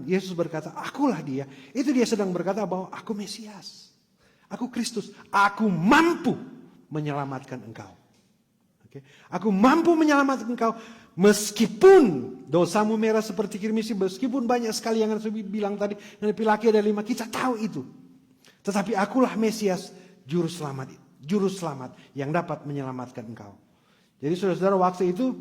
Yesus berkata, akulah dia. Itu dia sedang berkata bahwa aku Mesias. Aku Kristus. Aku mampu menyelamatkan engkau. Okay? Aku mampu menyelamatkan engkau. Meskipun dosamu merah seperti kirmisi. Meskipun banyak sekali yang saya bilang tadi. Lebih laki ada 5. Kita tahu itu. Tetapi akulah Mesias. Juru selamat. Yang dapat menyelamatkan engkau. Jadi saudara-saudara, waktu itu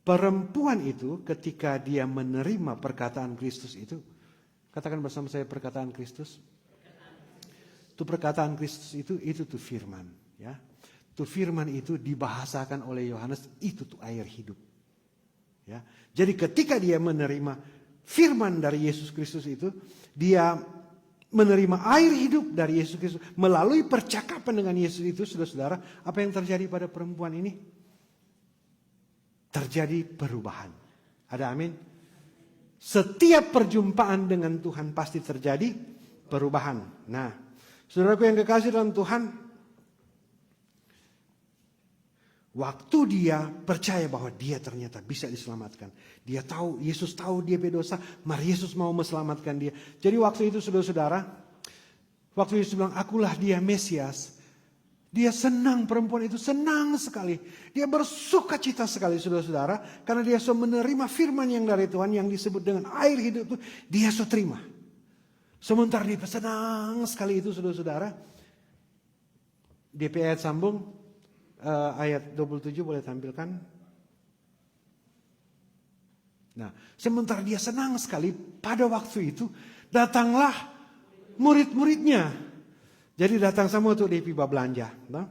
perempuan itu ketika dia menerima perkataan Kristus itu, katakan bersama saya perkataan Kristus. Itu perkataan Kristus itu tuh firman, ya. Tuh firman itu dibahasakan oleh Yohanes, itu tuh air hidup. Ya. Jadi ketika dia menerima firman dari Yesus Kristus itu, dia menerima air hidup dari Yesus Kristus melalui percakapan dengan Yesus itu, saudara-saudara, apa yang terjadi pada perempuan ini? Terjadi perubahan. Ada amin? Setiap perjumpaan dengan Tuhan pasti terjadi perubahan. Nah, saudaraku yang kekasih dalam Tuhan, waktu dia percaya bahwa dia ternyata bisa diselamatkan. Dia tahu, Yesus tahu dia berdosa, mari Yesus mau meselamatkan dia. Jadi waktu itu saudara-saudara, waktu Yesus bilang, akulah dia Mesias. Dia senang, perempuan itu senang sekali. Dia bersuka cita sekali saudara-saudara. Karena dia sudah menerima firman yang dari Tuhan yang disebut dengan air hidup itu. Dia sudah terima. Sementara dia senang sekali itu saudara-saudara. DP ayat sambung. Ayat 27 boleh tampilkan. Nah, sementara dia senang sekali pada waktu itu. Datanglah murid-muridnya. Jadi datang semua untuk DP belanja. Nah,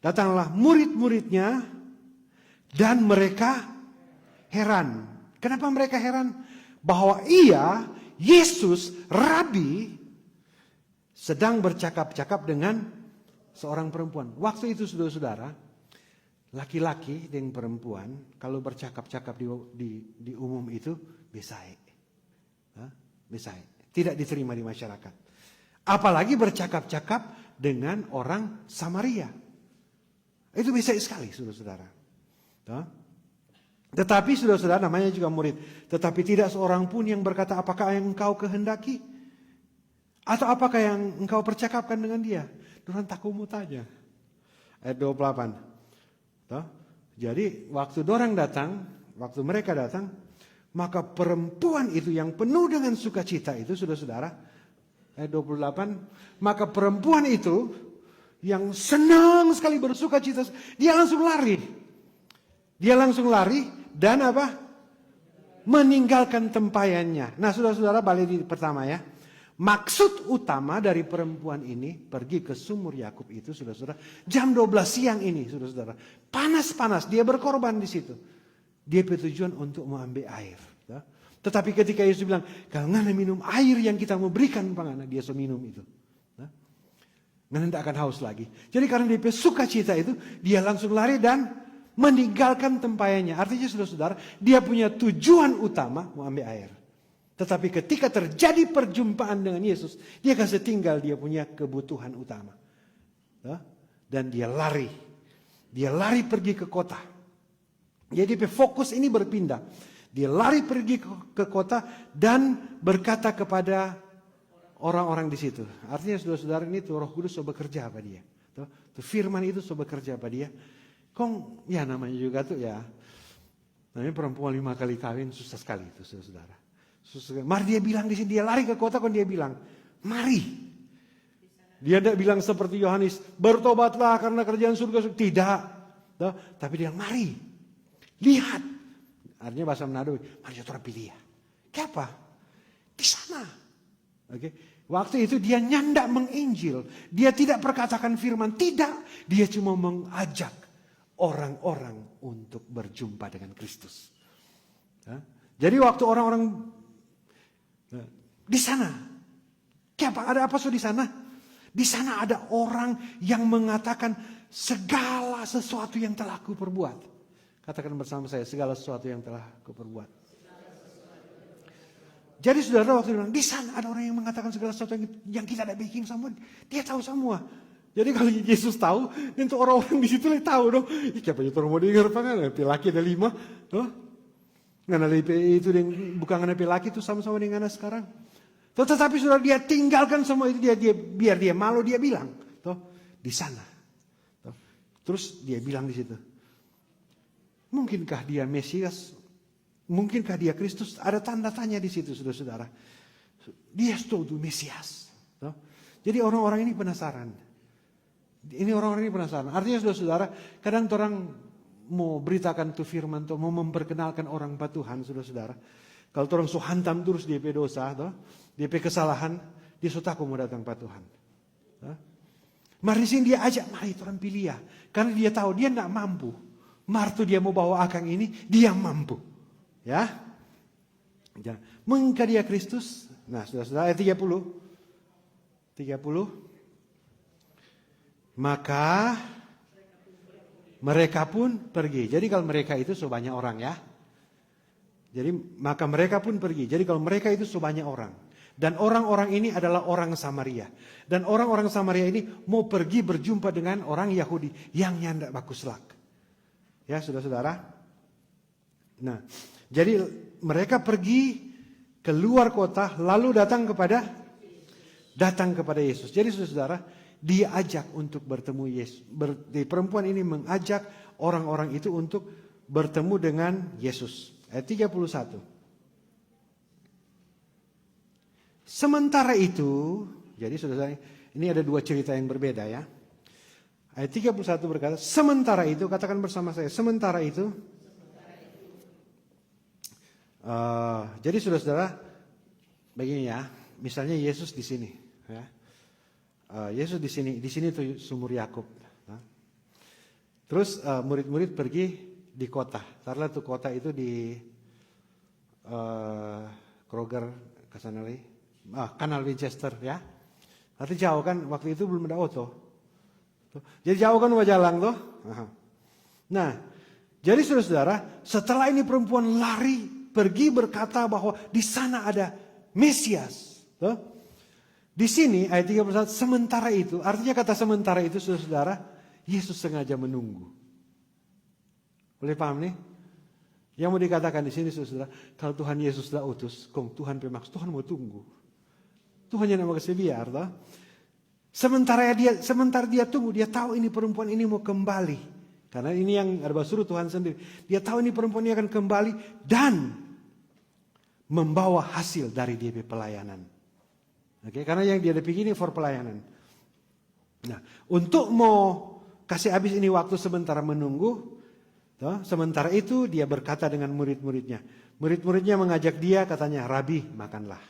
datanglah murid-muridnya dan mereka heran. Kenapa mereka heran? Bahwa Yesus, Rabi, sedang bercakap-cakap dengan seorang perempuan. Waktu itu saudara-saudara, laki-laki dengan perempuan, kalau bercakap-cakap di umum itu, besai. Tidak diterima di masyarakat. Apalagi bercakap-cakap dengan orang Samaria. Itu bisa sekali, saudara-saudara. Tetapi saudara-saudara, namanya juga murid. Tetapi tidak seorang pun yang berkata, apakah yang engkau kehendaki? Atau apakah yang engkau percakapkan dengan dia? Tuhan takumu tanya. Ayat 28. Jadi waktu mereka datang, maka perempuan itu yang penuh dengan sukacita itu, saudara-saudara, ayat 28, maka perempuan itu yang senang sekali bersuka cita, dia langsung lari. Dia langsung lari dan apa? Meninggalkan tempayannya. Nah, saudara-saudara, balik di pertama ya. Maksud utama dari perempuan ini pergi ke sumur Yakub itu, saudara-saudara, jam 12 siang ini, saudara-saudara. Panas-panas, dia berkorban di situ. Dia bertujuan untuk mengambil air. Tetapi ketika Yesus bilang, kalau ngana minum air yang kita mau berikan pangana, dia sudah minum itu. Ngana tidak akan haus lagi. Jadi karena dia suka cita itu, dia langsung lari dan meninggalkan tempayannya. Artinya saudara-saudara, dia punya tujuan utama mau ambil air. Tetapi ketika terjadi perjumpaan dengan Yesus, dia kasih tinggal dia punya kebutuhan utama. Dan dia lari. Dia lari pergi ke kota. Jadi fokus ini berpindah. Dia lari pergi ke kota dan berkata kepada orang-orang di situ. Artinya saudara-saudara ini tuh Roh Kudus sudah bekerja apa dia. Tuh firman itu sudah bekerja apa dia. Kong ya namanya juga tuh ya. Namanya perempuan 5 kali kawin susah sekali itu saudara-saudara. Susah sekali. Mari dia bilang di sini dia lari ke kota kan dia bilang, "Mari." Dia tidak bilang seperti Yohanes, "Bertobatlah karena kerajaan surga." Tidak. Tuh, tapi dia, "Mari. Lihat." Artinya bahasa Manado, "Mari orang pilih ya." Kenapa? Di sana. Oke. Waktu itu dia nyandak menginjil. Dia tidak perkatakan firman. Tidak. Dia cuma mengajak orang-orang untuk berjumpa dengan Kristus. Jadi waktu orang-orang di sana. Kenapa? Ada apa di sana? Di sana ada orang yang mengatakan segala sesuatu yang telah aku perbuat. Katakan bersama saya, segala sesuatu yang telah aku perbuat. Jadi saudara waktu bilang, di sana ada orang yang mengatakan segala sesuatu yang kita tidak bikin semua. Dia tahu semua. Jadi kalau Yesus tahu, itu orang-orang di situ tahu dong. Siapa itu orang mau dengar apa kan? Laki ada 5. Ngana itu bukan ngana laki itu sama-sama dengan anak sekarang. Tetapi saudara dia tinggalkan semua itu dia biar dia malu dia bilang. Di sana. Terus dia bilang di situ. Mungkinkah dia Mesias? Mungkinkah dia Kristus? Ada tanda tanya di situ, saudara-saudara. Dia itu Mesias. Jadi orang-orang ini penasaran. Artinya saudara-saudara, kadang orang mau beritakan tuh firman, tuh mau memperkenalkan orang pada Tuhan, saudara-saudara. Kalau orang so hantam terus dia pe dosa, dia pe kesalahan, dia so takut mau datang pada Tuhan. Mari di sini dia ajak, mari orang pilih ya. Karena dia tahu dia tidak mampu. Martu dia mau bawa akang ini, dia mampu. Ya. Mengingkar dia Kristus. Nah, saudara-saudara, ayat 30. Maka mereka pun pergi. Jadi kalau mereka itu sebanyak orang ya. Jadi maka mereka pun pergi. Jadi kalau mereka itu sebanyak orang. Dan orang-orang ini adalah orang Samaria. Dan orang-orang Samaria ini mau pergi berjumpa dengan orang Yahudi yang nyandak bagus lak. Ya, saudara-saudara. Nah, jadi mereka pergi keluar kota lalu datang kepada Yesus. Jadi saudara-saudara, dia ajak untuk bertemu Yesus. Perempuan ini mengajak orang-orang itu untuk bertemu dengan Yesus. Ayat 31. Sementara itu, jadi saudara, ini ada 2 cerita yang berbeda ya. Ayat 31 berkata, sementara itu, katakan bersama saya, sementara itu. Jadi saudara-saudara, begini ya, misalnya Yesus di sini, ya. Yesus di sini tuh sumur Yakub. Terus murid-murid pergi di kota, taruhlah tuh kota itu di Kroger ke sana lagi, Kanal Winchester ya. Nanti jauh kan, waktu itu belum ada auto. Jadi jauh kan mau jalan tuh. Nah, jadi saudara-saudara, setelah ini perempuan lari pergi berkata bahwa di sana ada Mesias. Di sini ayat 31, sementara itu, artinya kata sementara itu saudara-saudara, Yesus sengaja menunggu. Boleh paham nih? Yang mau dikatakan di sini saudara, kalau Tuhan Yesus sudah utus, Tuhan bermaksud Tuhan mau tunggu. Tuhan yang mau kasih biar, toh. Sementara dia tunggu, dia tahu ini perempuan ini mau kembali. Karena ini yang ada suruh Tuhan sendiri. Dia tahu ini perempuan ini akan kembali dan membawa hasil dari dia pelayanan. Oke, karena yang dia pikir ini for pelayanan. Nah, untuk mau kasih habis ini waktu sementara menunggu, toh, sementara itu dia berkata dengan murid-muridnya. Murid-muridnya mengajak dia, katanya, Rabi, makanlah.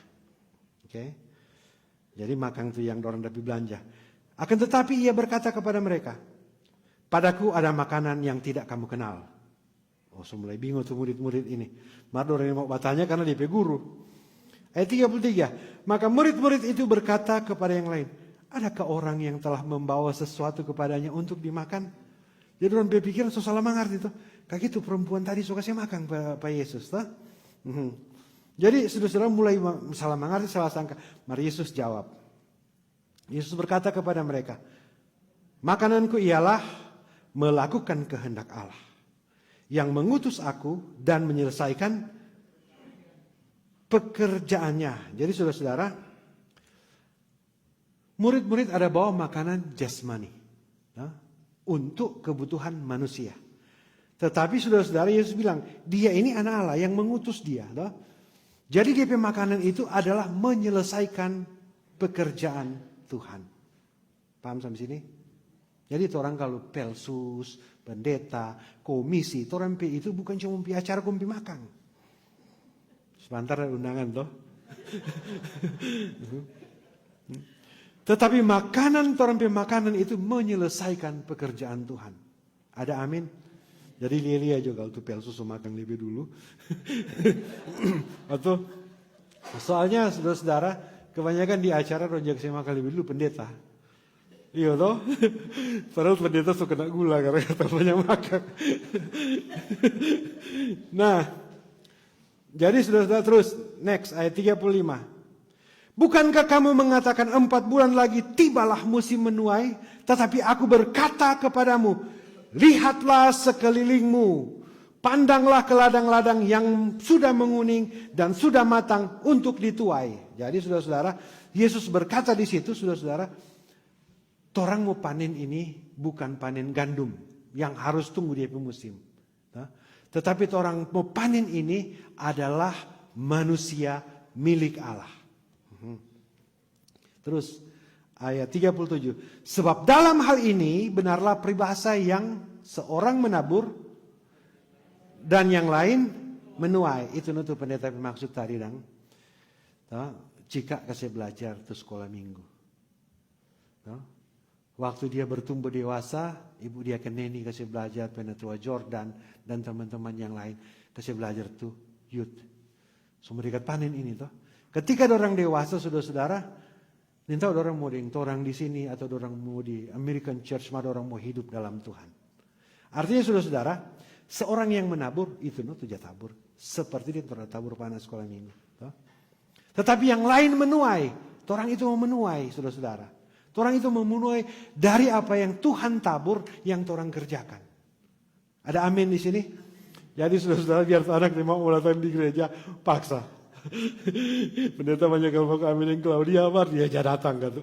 Oke. Jadi makan itu yang orang dapat belanja. Akan tetapi ia berkata kepada mereka, padaku ada makanan yang tidak kamu kenal. Oh, mulai bingung tuh murid-murid ini. Maka orang yang mau bertanya karena dia guru. Ayat 33. Maka murid-murid itu berkata kepada yang lain, adakah orang yang telah membawa sesuatu kepadanya untuk dimakan? Jadi orang berpikir so salah mengerti itu. Kayak gitu perempuan tadi suka saya makan Pak Yesus. Toh? Jadi saudara mulai salah mengerti, salah sangka. Mari Yesus jawab. Yesus berkata kepada mereka, makananku ialah melakukan kehendak Allah yang mengutus aku dan menyelesaikan pekerjaannya. Jadi saudara-saudara, murid-murid ada bawa makanan jasmani untuk kebutuhan manusia. Tetapi saudara-saudara, Yesus bilang, dia ini anak Allah yang mengutus dia. Jadi DP makanan itu adalah menyelesaikan pekerjaan Tuhan. Paham sampai sini? Jadi orang kalau pelsus, pendeta, komisi, orang itu bukan cuma pi acara kumpi makan. Sebentar ada undangan toh. Tetapi makanan, orang makanan itu menyelesaikan pekerjaan Tuhan. Ada amin? Jadi Lilia juga kalau pelsus makan lebih dulu. Atau soalnya saudara-saudara, kebanyakan di acara rojak saya makan lebih dulu pendeta. Iya toh? Padahal pendeta suka kena gula karena kata banyak makan. Nah, jadi saudara-saudara terus, next ayat 35. Bukankah kamu mengatakan 4 bulan lagi tibalah musim menuai, tetapi aku berkata kepadamu, lihatlah sekelilingmu, pandanglah ke ladang-ladang yang sudah menguning dan sudah matang untuk dituai. Jadi saudara-saudara, Yesus berkata di situ, saudara-saudara, orang mau panen ini bukan panen gandum yang harus tunggu dia musim. Tetapi orang mau panen ini adalah manusia milik Allah. Terus ayat 37. Sebab dalam hal ini benarlah peribahasa yang seorang menabur dan yang lain menuai. Itu nutup pendeta maksud tadi dang. Jika kasih belajar tuh sekolah minggu. Waktu dia bertumbuh dewasa, ibu dia ke Neni kasih belajar penetua Jordan dan teman-teman yang lain kasih belajar tuh youth. Semua dekat panen ini toh. Ketika orang dewasa saudara-saudara, minta orang mau orang di sini atau orang mau di American Church, orang mau hidup dalam Tuhan. Artinya saudara-saudara, seorang yang menabur itu tuh tabur. Seperti dia tabur panas sekolah minggu. Toh. Tetapi yang lain menuai, orang itu mau menuai saudara-saudara. Orang itu memenuhi dari apa yang Tuhan tabur yang orang kerjakan. Ada amin di sini? Jadi saudara-saudara biar anak mau datang di gereja paksa. Pendeta banyak kalau mau amin yang Claudia dia aja datang gitu.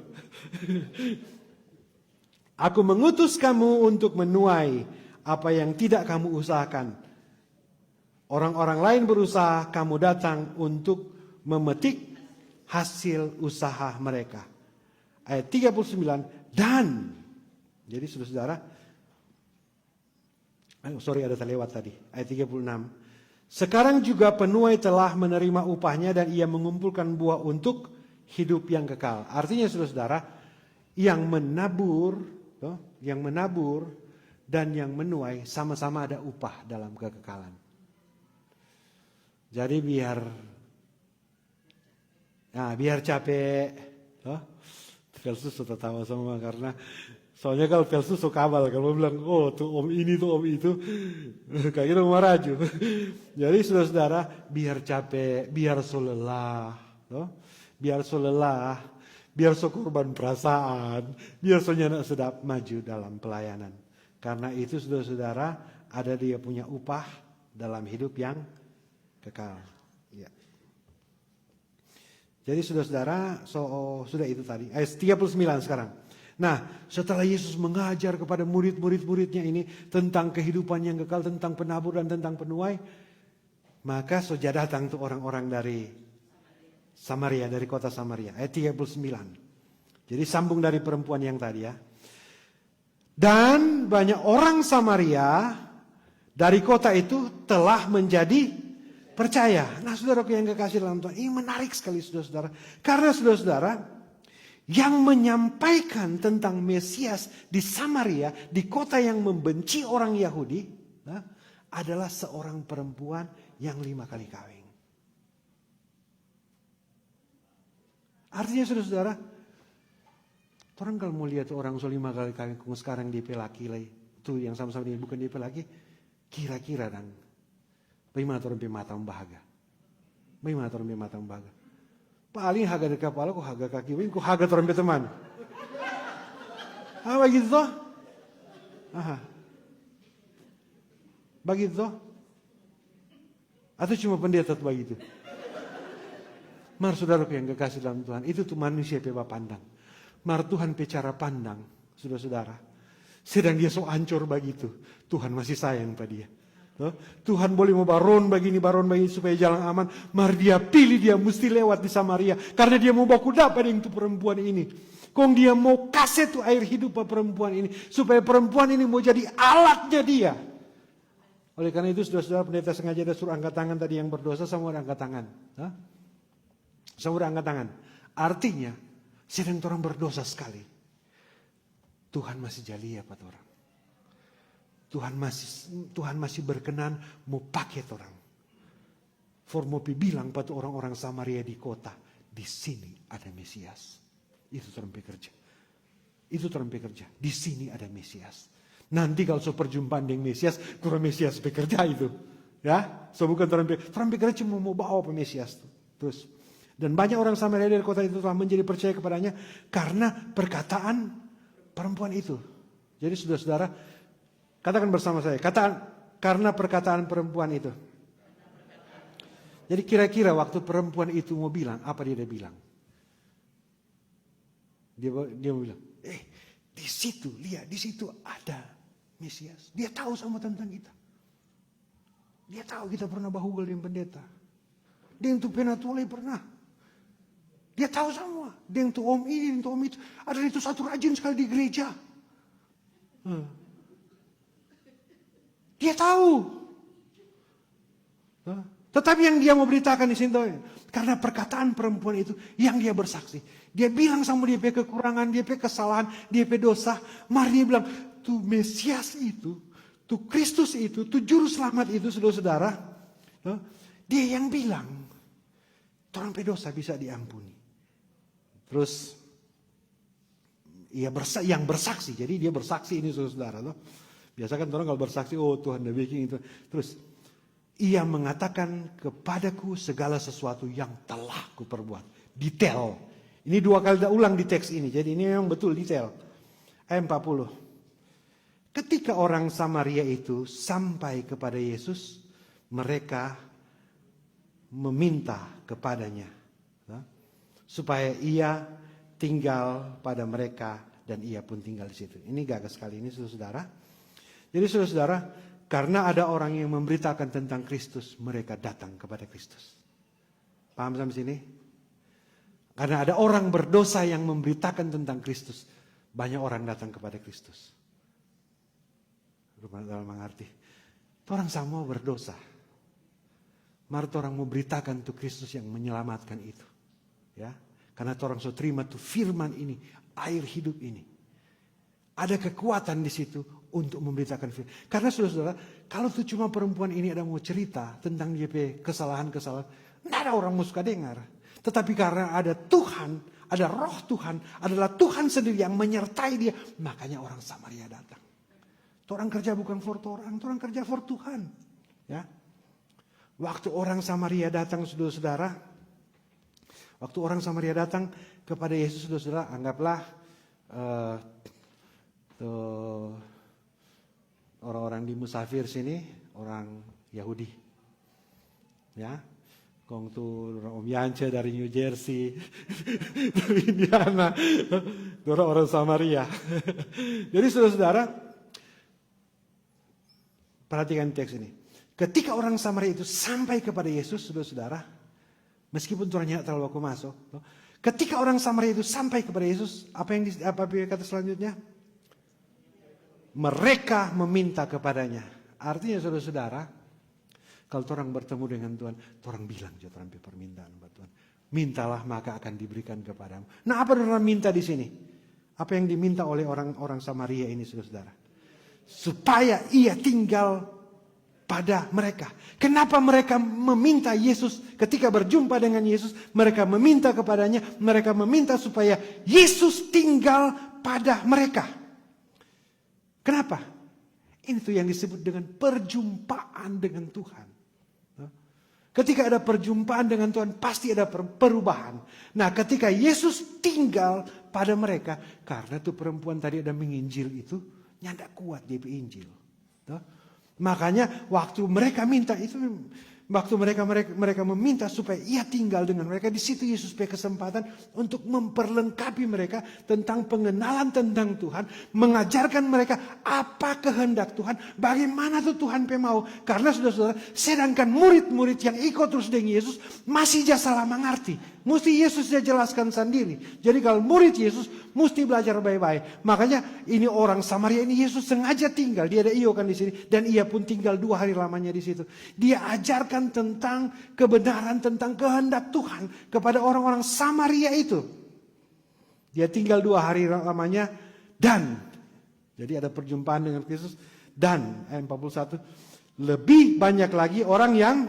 Aku mengutus kamu untuk menuai apa yang tidak kamu usahakan. Orang-orang lain berusaha, kamu datang untuk memetik hasil usaha mereka. Ayat 39, dan, jadi saudara-saudara, ada terlewat tadi, ayat 36. Sekarang juga penuai telah menerima upahnya dan ia mengumpulkan buah untuk hidup yang kekal. Artinya saudara-saudara, yang menabur dan yang menuai sama-sama ada upah dalam kekekalan. Jadi biar capek, Pelsus sudah tahu sama karena soalnya kalau Pelsus suka kabal kalau bilang tuh om ini tuh om itu kayak gitu maraju. Jadi saudara-saudara biar capek, biar so lelah, biar so korban perasaan, biar so nyana sedap maju dalam pelayanan. Karena itu saudara-saudara ada dia punya upah dalam hidup yang kekal. Ya. Jadi saudara-saudara, sudah itu tadi. Ayat 39 sekarang. Nah, setelah Yesus mengajar kepada murid-muridnya ini tentang kehidupan yang kekal, tentang penabur dan tentang penuai, maka sudah datang tuh orang-orang dari Samaria, dari kota Samaria. Ayat 39. Jadi sambung dari perempuan yang tadi ya. Dan banyak orang Samaria dari kota itu telah menjadi percaya. Nah saudara yang kekasih dalam Tuhan, ini menarik sekali saudara-saudara. Karena saudara-saudara, yang menyampaikan tentang Mesias di Samaria, di kota yang membenci orang Yahudi, adalah seorang perempuan yang 5 kali kawin. Artinya saudara-saudara, orang kalau mau lihat orang so 5 kali kawin, sekarang dia laki lagi, tuh yang sama-sama dia bukan DP lagi, kira-kira dan bagaimana orang pematang bahagia? Bagaimana orang pematang bahagia? Paling haga di kepala, kok haga kaki, kok haga orang teman. Ah, begitu toh? Aha. Begitu toh? Atau cuma pendeta tuh begitu? Mar saudaraku yang kekasih dalam Tuhan, itu tuh manusia peba pandang. Mar Tuhan cara pandang, saudara-saudara. Sedang dia so ancur begitu, Tuhan masih sayang pada dia. Tuhan boleh mau baron begini supaya jalan aman. Mar dia pilih dia mesti lewat di Samaria. Karena dia mau baku dapat yang itu perempuan ini. Kong dia mau kasih tuh air hidup pada perempuan ini. Supaya perempuan ini mau jadi alatnya dia. Oleh karena itu saudara-saudara pendeta sengaja ada suruh angkat tangan tadi yang berdosa semua angkat tangan. Semua angkat tangan. Artinya sedang orang berdosa sekali. Tuhan masih jalia pada orang. Tuhan masih berkenan mau pakai orang. For mau bilang pada orang-orang Samaria di kota, di sini ada Mesias. Itu orang bekerja. Itu orang bekerja. Di sini ada Mesias. Nanti kalau so perjumpaan dengan Mesias, orang Mesias bekerja itu. Ya, so bukan orang bekerja cuma mau bawa ke Mesias. Terus. Dan banyak orang Samaria dari kota itu telah menjadi percaya kepadanya karena perkataan perempuan itu. Jadi saudara-saudara, katakan bersama saya, karena perkataan perempuan itu. Jadi kira-kira waktu perempuan itu mau bilang, apa dia bilang? Dia mau bilang, di situ, lihat, di situ ada Mesias. Dia tahu sama tentang kita. Dia tahu kita pernah bahugel dengan pendeta. Dia untuk penatulai pernah. Dia tahu semua. Dia untuk om ini, untuk om itu. Ada itu satu rajin sekali di gereja. Dia tahu. Tetapi yang dia mau beritakan di sini, karena perkataan perempuan itu yang dia bersaksi. Dia bilang sama dia punya kekurangan, dia punya kesalahan, dia punya dosa. Mari dia bilang, tuh Mesias itu, tuh Kristus itu, tuh Juru Selamat itu, saudara-saudara. Dia yang bilang, orang pedosa bisa diampuni. Terus, yang bersaksi, jadi dia bersaksi ini saudara-saudara. Biasa kan orang kalau bersaksi, oh Tuhan udah bikin itu. Terus, ia mengatakan kepadaku segala sesuatu yang telah kuperbuat. Detail. Ini 2 kali ulang di teks ini. Jadi ini memang betul detail. Ayat 40. Ketika orang Samaria itu sampai kepada Yesus, mereka meminta kepadanya. Supaya ia tinggal pada mereka dan ia pun tinggal di situ. Ini gagah sekali ini saudara. Jadi saudara, karena ada orang yang memberitakan tentang Kristus, mereka datang kepada Kristus. Paham sampai sini? Karena ada orang berdosa yang memberitakan tentang Kristus, banyak orang datang kepada Kristus. Dalam mengerti. Orang semua berdosa. Mari orang memberitakan tuh Kristus yang menyelamatkan itu. Ya, karena orang so terima tuh firman ini, air hidup ini. Ada kekuatan di situ untuk memberitakan firman. Karena saudara-saudara, kalau tuh cuma perempuan ini ada mau cerita tentang dia kesalahan-kesalahan, tidak ada orang mau suka dengar. Tetapi karena ada Tuhan, ada roh Tuhan, adalah Tuhan sendiri yang menyertai dia, makanya orang Samaria datang. Orang kerja bukan for orang kerja for Tuhan. Ya. Waktu orang Samaria datang, saudara-saudara, waktu orang Samaria datang kepada Yesus, saudara-saudara, anggaplah orang-orang di musafir sini, orang Yahudi. Ya, kong tuh orang Om Yance dari New Jersey, dari Indiana, orang Samaria. Jadi saudara-saudara, perhatikan teks ini. Ketika orang Samaria itu sampai kepada Yesus, saudara-saudara, meskipun Tuhannya terlalu aku masuk. Ketika orang Samaria itu sampai kepada Yesus, apa kata selanjutnya? Mereka meminta kepadanya. Artinya saudara-saudara, kalau orang bertemu dengan Tuhan, orang bilang aja orang permintaan buat Tuhan. Mintalah maka akan diberikan kepadamu. Nah, apa orang minta di sini? Apa yang diminta oleh orang Samaria ini saudara-saudara? Supaya ia tinggal pada mereka. Kenapa mereka meminta Yesus ketika berjumpa dengan Yesus? Mereka meminta kepadanya, mereka meminta supaya Yesus tinggal pada mereka. Kenapa? Ini tuh yang disebut dengan perjumpaan dengan Tuhan. Ketika ada perjumpaan dengan Tuhan, pasti ada perubahan. Nah, ketika Yesus tinggal pada mereka, karena tuh perempuan tadi ada menginjil itu, nyandak kuat dia Injil. Makanya waktu mereka minta itu, waktu mereka meminta supaya ia tinggal dengan mereka, di situ Yesus punya kesempatan untuk memperlengkapi mereka tentang pengenalan tentang Tuhan, mengajarkan mereka apa kehendak Tuhan, bagaimana tuh Tuhan mau. Karena saudara-saudara, sedangkan murid-murid yang ikut terus dengan Yesus masih jasa salah mengerti. Mesti Yesus dia jelaskan sendiri. Jadi kalau murid Yesus mesti belajar baik-baik. Makanya ini orang Samaria ini Yesus sengaja tinggal. Dia ada Iyo kan di sini, dan ia pun tinggal 2 hari lamanya di situ. Dia ajarkan tentang kebenaran, tentang kehendak Tuhan kepada orang-orang Samaria itu. Dia tinggal 2 hari lamanya, dan jadi ada perjumpaan dengan Kristus, dan ayat 41 lebih banyak lagi orang yang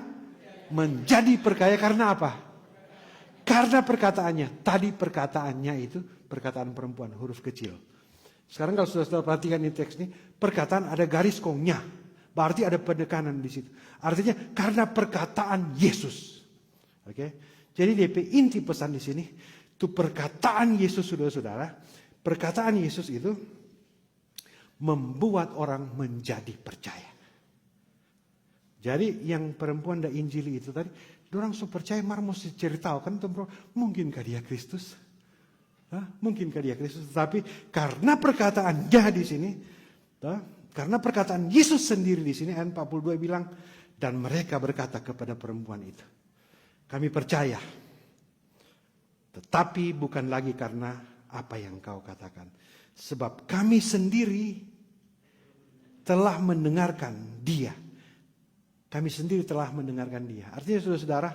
menjadi perkaya karena apa? Karena perkataannya. Tadi perkataannya itu perkataan perempuan, huruf kecil. Sekarang kalau saudara perhatikan di teks ini, perkataan ada garis kongnya. Berarti ada penekanan di situ. Artinya karena perkataan Yesus. Oke. Jadi DP inti pesan di sini, itu perkataan Yesus, saudara-saudara. Perkataan Yesus itu membuat orang menjadi percaya. Jadi yang perempuan da Injili itu tadi, orang so percaya, mesti ceritakan mungkinkah dia Kristus? Mungkinkah dia Kristus? Tapi karena perkataannya di sini, karena perkataan Yesus sendiri di sini, ayat 42 bilang, dan mereka berkata kepada perempuan itu, kami percaya, tetapi bukan lagi karena apa yang kau katakan, sebab kami sendiri telah mendengarkan dia. Kami sendiri telah mendengarkan dia. Artinya saudara-saudara,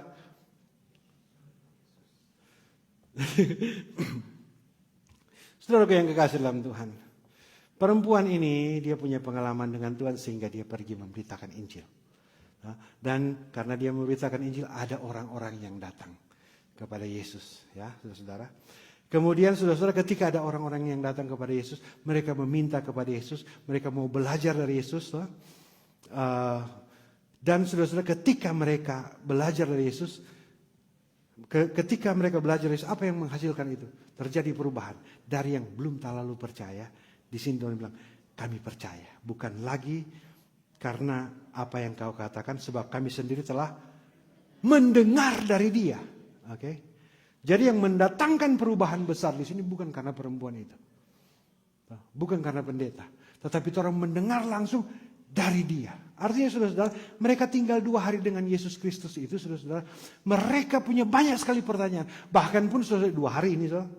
saudara yang kekasih dalam Tuhan, perempuan ini dia punya pengalaman dengan Tuhan sehingga dia pergi memberitakan Injil. Dan karena dia memberitakan Injil, ada orang-orang yang datang kepada Yesus, ya saudara-saudara. Kemudian saudara-saudara, ketika ada orang-orang yang datang kepada Yesus, mereka meminta kepada Yesus, mereka mau belajar dari Yesus. Dan saudara-saudara, ketika mereka belajar dari Yesus, apa yang menghasilkan itu? Terjadi perubahan. Dari yang belum terlalu percaya, di sini Tuhan bilang, kami percaya. Bukan lagi karena apa yang kau katakan, sebab kami sendiri telah mendengar dari dia. Oke? Jadi yang mendatangkan perubahan besar di sini bukan karena perempuan itu. Bukan karena pendeta. Tetapi orang mendengar langsung dari dia. Artinya saudara-saudara, mereka tinggal 2 hari dengan Yesus Kristus itu, saudara-saudara, mereka punya banyak sekali pertanyaan. Bahkan pun saudara 2 hari ini, saudara,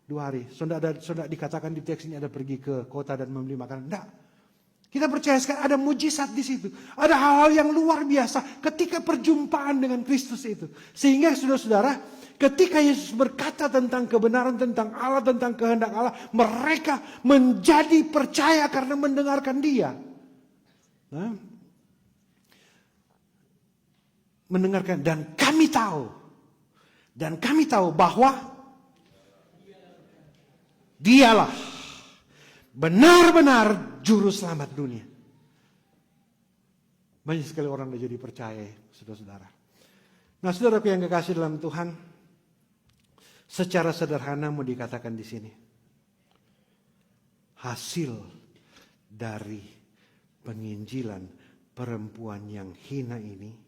2 hari. Saudara dikatakan di teks ini ada pergi ke kota dan membeli makanan. Tidak. Kita percaya sekali ada mujizat di situ. Ada hal-hal yang luar biasa ketika perjumpaan dengan Kristus itu. Sehingga saudara-saudara, ketika Yesus berkata tentang kebenaran, tentang Allah, tentang kehendak Allah, mereka menjadi percaya karena mendengarkan dia. Mendengarkan, dan kami tahu bahwa dialah benar-benar juru selamat dunia. Banyak sekali orang yang jadi percaya, saudara-saudara. Nah, saudaraku yang kekasih dalam Tuhan, secara sederhana mau dikatakan di sini, hasil dari penginjilan perempuan yang hina ini,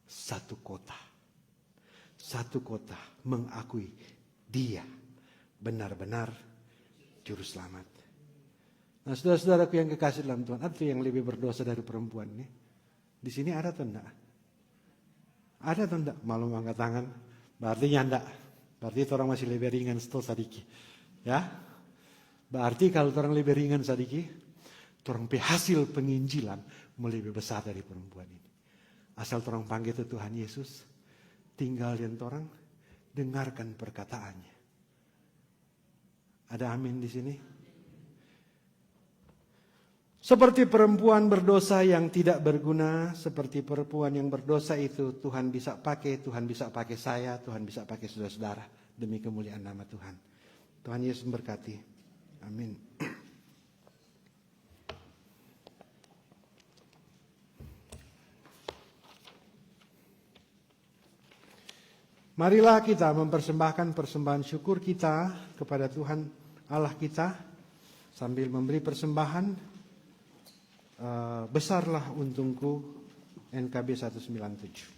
satu kota mengakui dia benar-benar juru selamat. Nah, saudara-saudaraku yang kekasih dalam Tuhan, ada yang lebih berdosa dari perempuan ini? Di sini ada atau enggak? Ada atau enggak? Malu angkat tangan. Berarti nyanda. Berarti orang masih lebih ringan setel sadiki. Ya? Berarti kalau orang lebih ringan sadiki, orang hasil penginjilan lebih besar dari perempuan ini. Asal orang panggil itu Tuhan Yesus, tinggal dan orang dengarkan perkataannya. Ada amin di sini? Seperti perempuan berdosa yang tidak berguna, seperti perempuan yang berdosa itu Tuhan bisa pakai saya, Tuhan bisa pakai saudara-saudara demi kemuliaan nama Tuhan. Tuhan Yesus memberkati. Amin. Marilah kita mempersembahkan persembahan syukur kita kepada Tuhan Allah kita sambil memberi persembahan besarlah untungku NKB 197.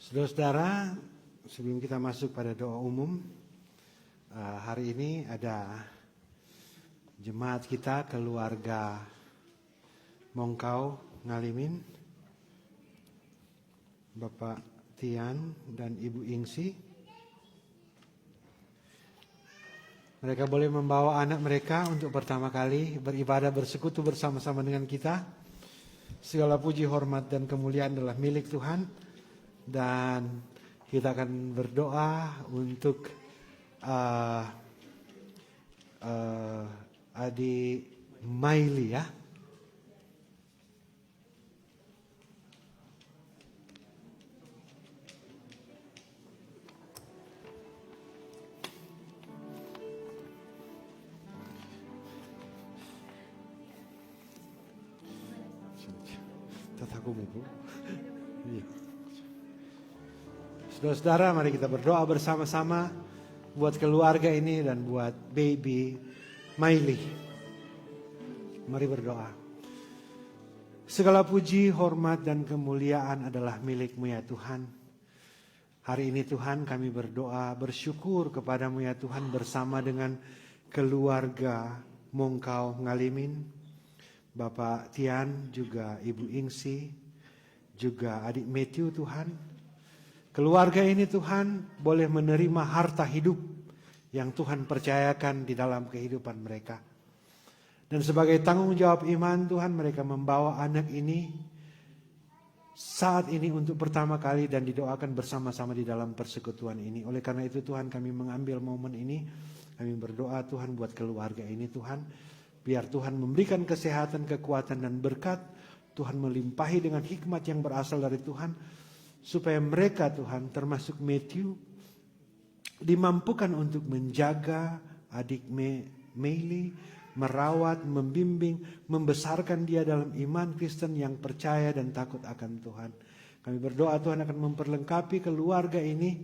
Saudara-saudara, sebelum kita masuk pada doa umum, hari ini ada jemaat kita keluarga Mongkau Ngalimin, Bapak Tian dan Ibu Ingsi. Mereka boleh membawa anak mereka untuk pertama kali beribadah bersekutu bersama-sama dengan kita. Segala puji, hormat, dan kemuliaan adalah milik Tuhan. Dan kita akan berdoa untuk adik Maili ya. Tataku ibu. Iya. Saudara-saudara, mari kita berdoa bersama-sama buat keluarga ini dan buat baby Maili. Mari berdoa. Segala puji, hormat, dan kemuliaan adalah milik-Mu ya Tuhan. Hari ini Tuhan kami berdoa bersyukur kepada-Mu ya Tuhan bersama dengan keluarga Mongkau Ngalimin, Bapak Tian, juga Ibu Ingsi, juga adik Matthew Tuhan. Keluarga ini Tuhan boleh menerima harta hidup yang Tuhan percayakan di dalam kehidupan mereka. Dan sebagai tanggung jawab iman Tuhan, mereka membawa anak ini saat ini untuk pertama kali dan didoakan bersama-sama di dalam persekutuan ini. Oleh karena itu Tuhan, kami mengambil momen ini, Kami berdoa Tuhan buat keluarga ini Tuhan. Biar Tuhan memberikan kesehatan, kekuatan dan berkat. Tuhan melimpahi dengan hikmat yang berasal dari Tuhan. Supaya mereka Tuhan termasuk Matthew dimampukan untuk menjaga adik Meili, merawat, membimbing, membesarkan dia dalam iman Kristen yang percaya dan takut akan Tuhan. Kami berdoa Tuhan akan memperlengkapi keluarga ini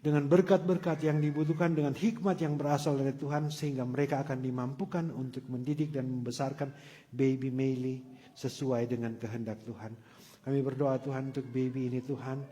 dengan berkat-berkat yang dibutuhkan, dengan hikmat yang berasal dari Tuhan, sehingga mereka akan dimampukan untuk mendidik dan membesarkan baby Meili sesuai dengan kehendak Tuhan. Kami berdoa Tuhan untuk baby ini Tuhan.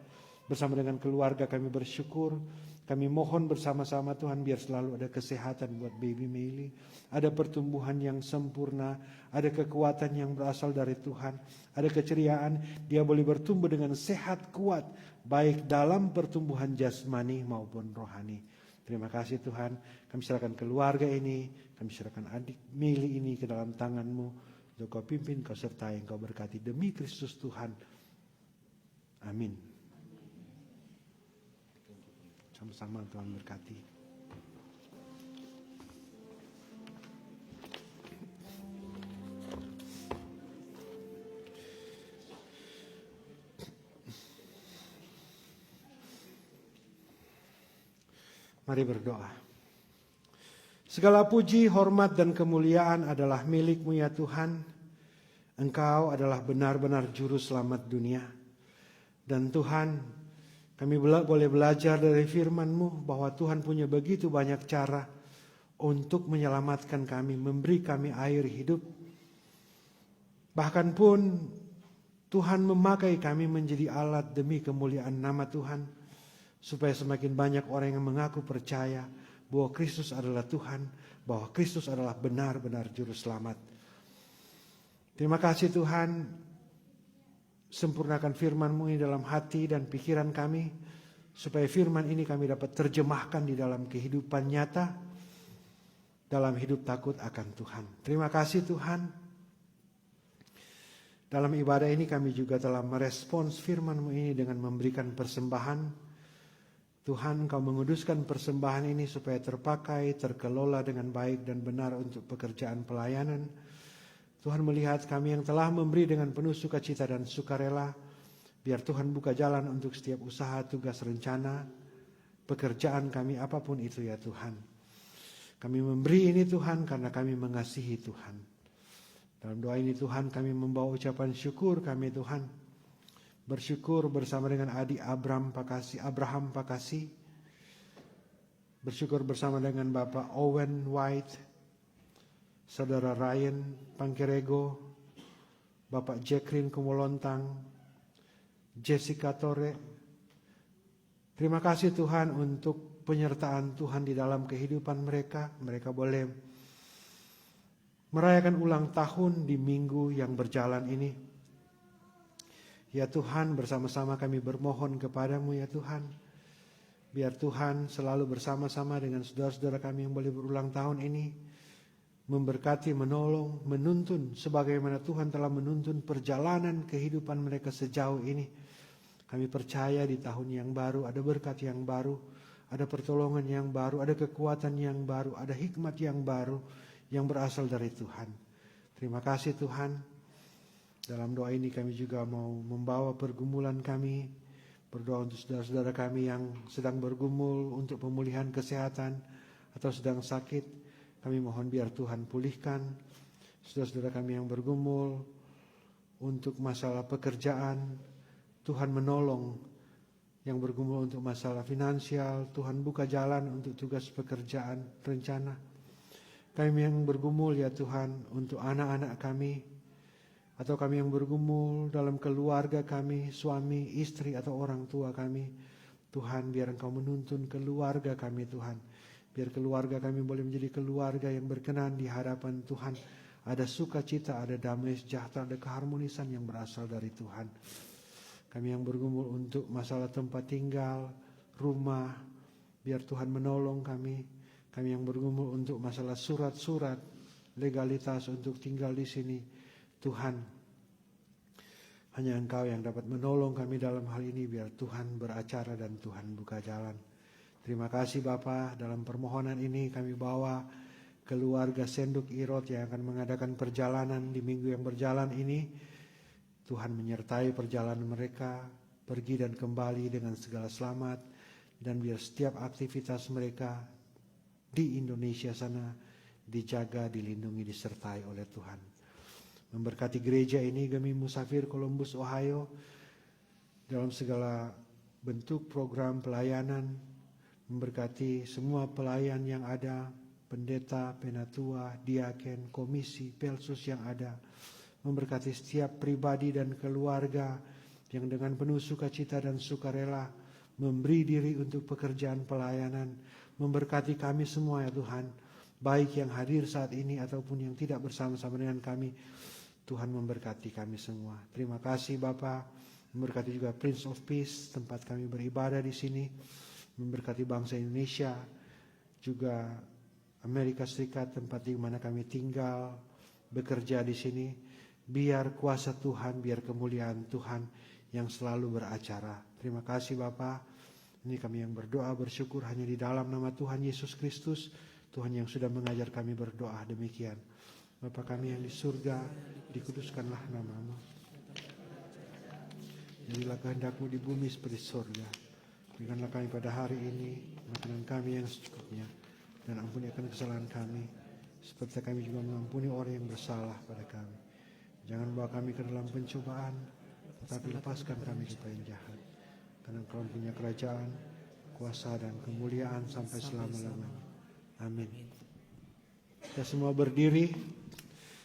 Bersama dengan keluarga kami bersyukur. Kami mohon bersama-sama Tuhan biar selalu ada kesehatan buat baby Meili. Ada pertumbuhan yang sempurna. Ada kekuatan yang berasal dari Tuhan. Ada keceriaan. Dia boleh bertumbuh dengan sehat kuat. Baik dalam pertumbuhan jasmani maupun rohani. Terima kasih Tuhan. Kami serahkan keluarga ini. Kami serahkan adik Meili ini ke dalam tangan-Mu. Untuk Kau pimpin, Kau sertai, Kau berkati. Demi Kristus Tuhan. Amin. Sama-sama Tuhan berkati. Mari berdoa. Segala puji, hormat dan kemuliaan adalah milik-Mu ya Tuhan. Engkau adalah benar-benar juru selamat dunia. Dan Tuhan, kami boleh belajar dari firman-Mu bahwa Tuhan punya begitu banyak cara untuk menyelamatkan kami, memberi kami air hidup. Bahkan pun Tuhan memakai kami menjadi alat demi kemuliaan nama Tuhan. Supaya semakin banyak orang yang mengaku percaya bahwa Kristus adalah Tuhan, bahwa Kristus adalah benar-benar juru selamat. Terima kasih Tuhan. Sempurnakan firman-Mu ini dalam hati dan pikiran kami. Supaya firman ini kami dapat terjemahkan di dalam kehidupan nyata. Dalam hidup takut akan Tuhan. Terima kasih Tuhan. Dalam ibadah ini kami juga telah merespons firman-Mu ini dengan memberikan persembahan. Tuhan, Kau menguduskan persembahan ini supaya terpakai, terkelola dengan baik dan benar untuk pekerjaan pelayanan. Tuhan melihat kami yang telah memberi dengan penuh sukacita dan sukarela. Biar Tuhan buka jalan untuk setiap usaha, tugas, rencana, pekerjaan kami apapun itu ya Tuhan. Kami memberi ini Tuhan karena kami mengasihi Tuhan. Dalam doa ini Tuhan kami membawa ucapan syukur kami Tuhan. Bersyukur bersama dengan adik Abraham Pakasi. Bersyukur bersama dengan Bapak Owen White. Saudara Ryan Pangkerego, Bapak Jacqueline Kumolontang, Jessica Tore. Terima kasih Tuhan untuk penyertaan Tuhan di dalam kehidupan mereka. Mereka boleh merayakan ulang tahun di minggu yang berjalan ini. Ya Tuhan, bersama-sama kami bermohon kepadamu ya Tuhan. Biar Tuhan selalu bersama-sama dengan saudara-saudara kami yang boleh berulang tahun ini. Memberkati, menolong, menuntun sebagaimana Tuhan telah menuntun perjalanan kehidupan mereka sejauh ini. Kami percaya di tahun yang baru ada berkat yang baru, ada pertolongan yang baru, ada kekuatan yang baru, ada hikmat yang baru yang berasal dari Tuhan. Terima kasih Tuhan. Dalam doa ini kami juga mau membawa pergumulan kami, berdoa untuk saudara-saudara kami yang sedang bergumul untuk pemulihan kesehatan atau sedang sakit. Kami mohon biar Tuhan pulihkan saudara-saudara kami yang bergumul untuk masalah pekerjaan. Tuhan menolong yang bergumul untuk masalah finansial. Tuhan buka jalan untuk tugas pekerjaan, rencana. Kami yang bergumul ya Tuhan untuk anak-anak kami. Atau kami yang bergumul dalam keluarga kami, suami, istri atau orang tua kami. Tuhan biar Engkau menuntun keluarga kami Tuhan. Biar keluarga kami boleh menjadi keluarga yang berkenan di hadapan Tuhan. Ada sukacita, ada damai sejahtera, ada keharmonisan yang berasal dari Tuhan. Kami yang bergumul untuk masalah tempat tinggal, rumah, biar Tuhan menolong kami. Kami yang bergumul untuk masalah surat-surat, legalitas untuk tinggal di sini. Tuhan, hanya Engkau yang dapat menolong kami dalam hal ini. Biar Tuhan beracara dan Tuhan buka jalan. Terima kasih Bapa, dalam permohonan ini kami bawa keluarga Senduk Irot yang akan mengadakan perjalanan di minggu yang berjalan ini. Tuhan menyertai perjalanan mereka, pergi dan kembali dengan segala selamat, dan biar setiap aktivitas mereka di Indonesia sana dijaga, dilindungi, disertai oleh Tuhan. Memberkati gereja ini kami musafir Columbus, Ohio, dalam segala bentuk program pelayanan, memberkati semua pelayan yang ada, pendeta, penatua, diaken, komisi, pelsus yang ada, memberkati setiap pribadi dan keluarga yang dengan penuh sukacita dan sukarela memberi diri untuk pekerjaan pelayanan. Memberkati kami semua ya Tuhan, baik yang hadir saat ini ataupun yang tidak bersama-sama dengan kami. Tuhan memberkati kami semua. Terima kasih Bapa. Memberkati juga Prince of Peace, tempat kami beribadah di sini. Memberkati bangsa Indonesia, juga Amerika Serikat, tempat di mana kami tinggal, bekerja di sini. Biar kuasa Tuhan, biar kemuliaan Tuhan yang selalu beracara. Terima kasih Bapa. Ini kami yang berdoa bersyukur hanya di dalam nama Tuhan Yesus Kristus. Tuhan yang sudah mengajar kami berdoa demikian. Bapa kami yang di surga, dikuduskanlah nama-Mu. Jadilah kehendak-Mu di bumi seperti surga. Berikanlah kami pada hari ini makanan kami yang secukupnya, dan ampuni akan kesalahan kami, seperti kami juga mengampuni orang yang bersalah pada kami. Jangan bawa kami ke dalam pencobaan, tetapi lepaskan kami dari yang jahat. Karena Engkau punya kerajaan, kuasa dan kemuliaan sampai selama-lamanya. Amin. Kita semua berdiri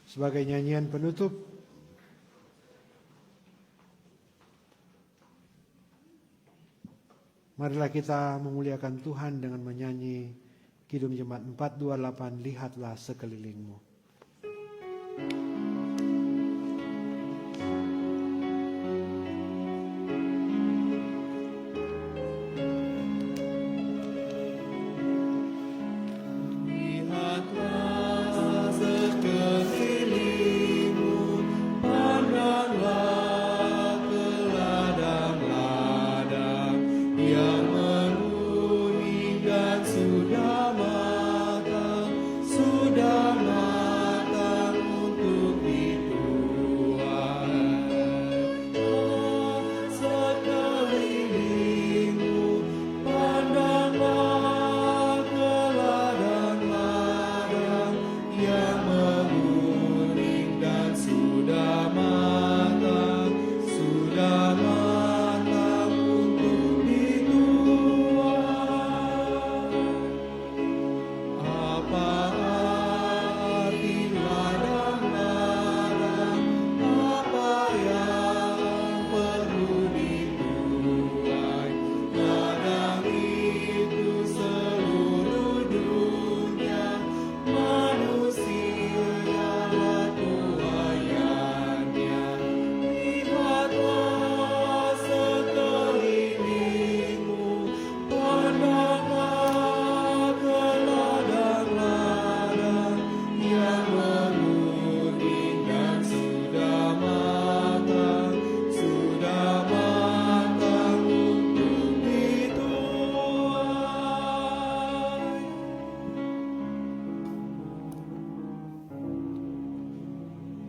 sebagai nyanyian penutup. Marilah kita memuliakan Tuhan dengan menyanyi Kidung Jemaat 428, lihatlah sekelilingmu.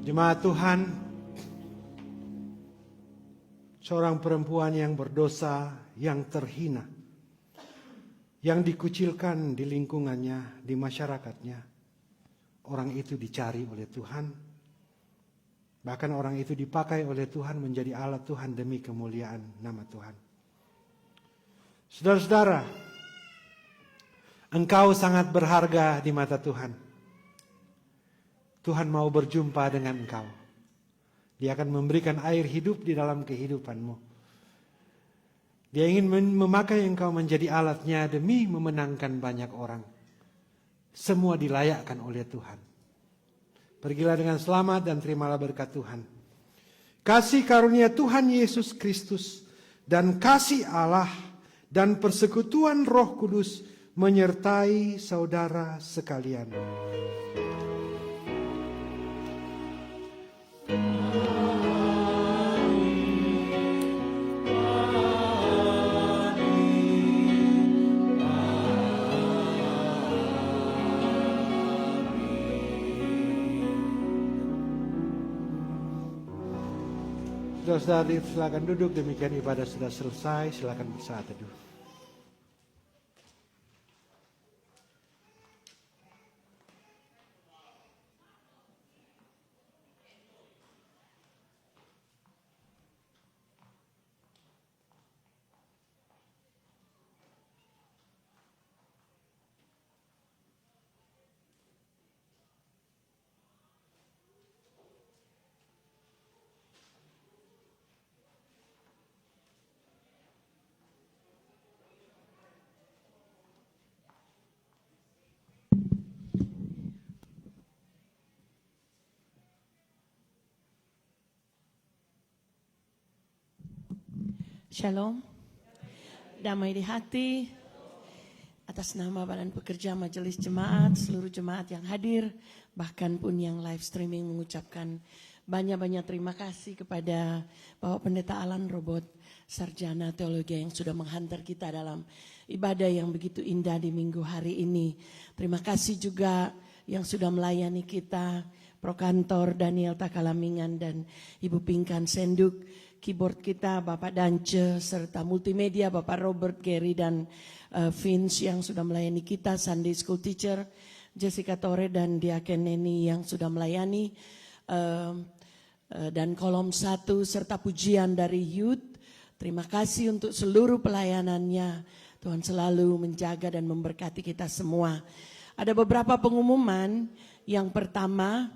Jemaat Tuhan, seorang perempuan yang berdosa, yang terhina, yang dikucilkan di lingkungannya, di masyarakatnya, orang itu dicari oleh Tuhan. Bahkan orang itu dipakai oleh Tuhan menjadi alat Tuhan demi kemuliaan nama Tuhan. Saudara-saudara, engkau sangat berharga di mata Tuhan. Tuhan mau berjumpa dengan engkau. Dia akan memberikan air hidup di dalam kehidupanmu. Dia ingin memakai engkau menjadi alatnya demi memenangkan banyak orang. Semua dilayakkan oleh Tuhan. Pergilah dengan selamat dan terimalah berkat Tuhan. Kasih karunia Tuhan Yesus Kristus dan kasih Allah dan persekutuan Roh Kudus menyertai saudara sekalian. Saudara-saudari silakan duduk, demikian ibadah sudah selesai, silakan bersaat teduh. Shalom, damai di hati, atas nama Badan Pekerja Majelis Jemaat, seluruh jemaat yang hadir, bahkan pun yang live streaming mengucapkan banyak-banyak terima kasih kepada Bapak Pendeta Alan Robot, Sarjana Teologi yang sudah menghantar kita dalam ibadah yang begitu indah di minggu hari ini. Terima kasih juga yang sudah melayani kita, Prokantor Daniel Takalamingan dan Ibu Pinkan Senduk, keyboard kita Bapak Dance, serta multimedia Bapak Robert, Gary dan Vince yang sudah melayani kita, Sunday School Teacher, Jessica Tore dan Diaken Neni yang sudah melayani, dan kolom 1 serta pujian dari youth. Terima kasih untuk seluruh pelayanannya. Tuhan selalu menjaga dan memberkati kita semua. Ada beberapa pengumuman. Yang pertama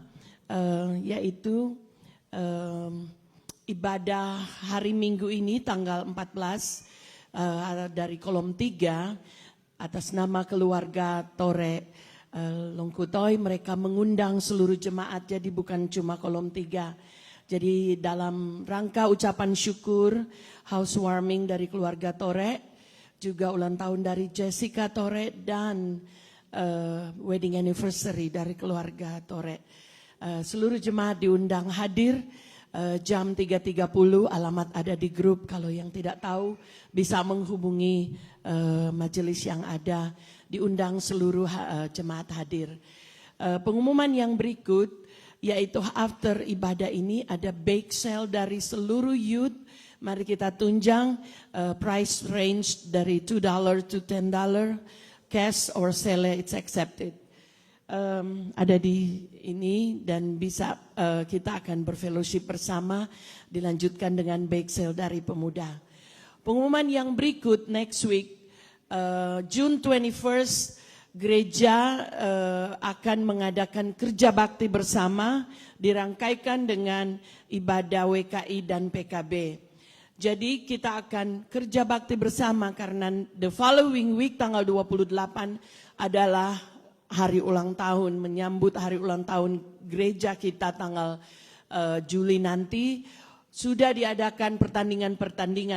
yaitu ibadah hari Minggu ini tanggal 14 dari kolom 3 atas nama keluarga Tore Longkutoy. Mereka mengundang seluruh jemaat, jadi bukan cuma kolom 3. Jadi dalam rangka ucapan syukur, housewarming dari keluarga Tore, juga ulang tahun dari Jessica Tore dan wedding anniversary dari keluarga Tore. Seluruh jemaat diundang hadir. Jam 3.30, alamat ada di grup. Kalau yang tidak tahu bisa menghubungi majelis yang ada. Diundang seluruh jemaat hadir. Pengumuman yang berikut yaitu after ibadah ini ada bake sale dari seluruh youth. Mari kita tunjang, price range dari $2 to $10, cash or sale it's accepted. Ada di ini dan bisa kita akan berfellowship bersama, dilanjutkan dengan bake sale dari pemuda. Pengumuman yang berikut next week, June 21st, gereja akan mengadakan kerja bakti bersama, dirangkaikan dengan ibadah WKI dan PKB. Jadi kita akan kerja bakti bersama karena the following week tanggal 28 adalah hari ulang tahun, menyambut hari ulang tahun gereja kita tanggal Juli nanti. Sudah diadakan pertandingan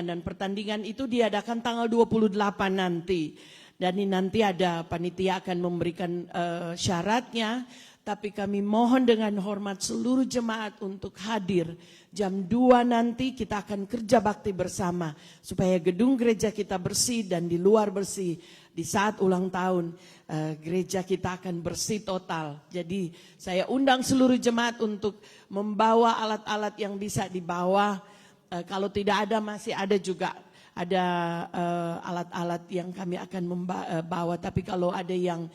dan pertandingan itu diadakan tanggal 28 nanti. Dan ini nanti ada panitia akan memberikan syaratnya. Tapi kami mohon dengan hormat seluruh jemaat untuk hadir. Jam 2 nanti kita akan kerja bakti bersama. Supaya gedung gereja kita bersih dan di luar bersih. Di saat ulang tahun gereja kita akan bersih total. Jadi saya undang seluruh jemaat untuk membawa alat-alat yang bisa dibawa. Kalau tidak ada masih ada juga. Ada alat-alat yang kami akan membawa. Tapi kalau ada yang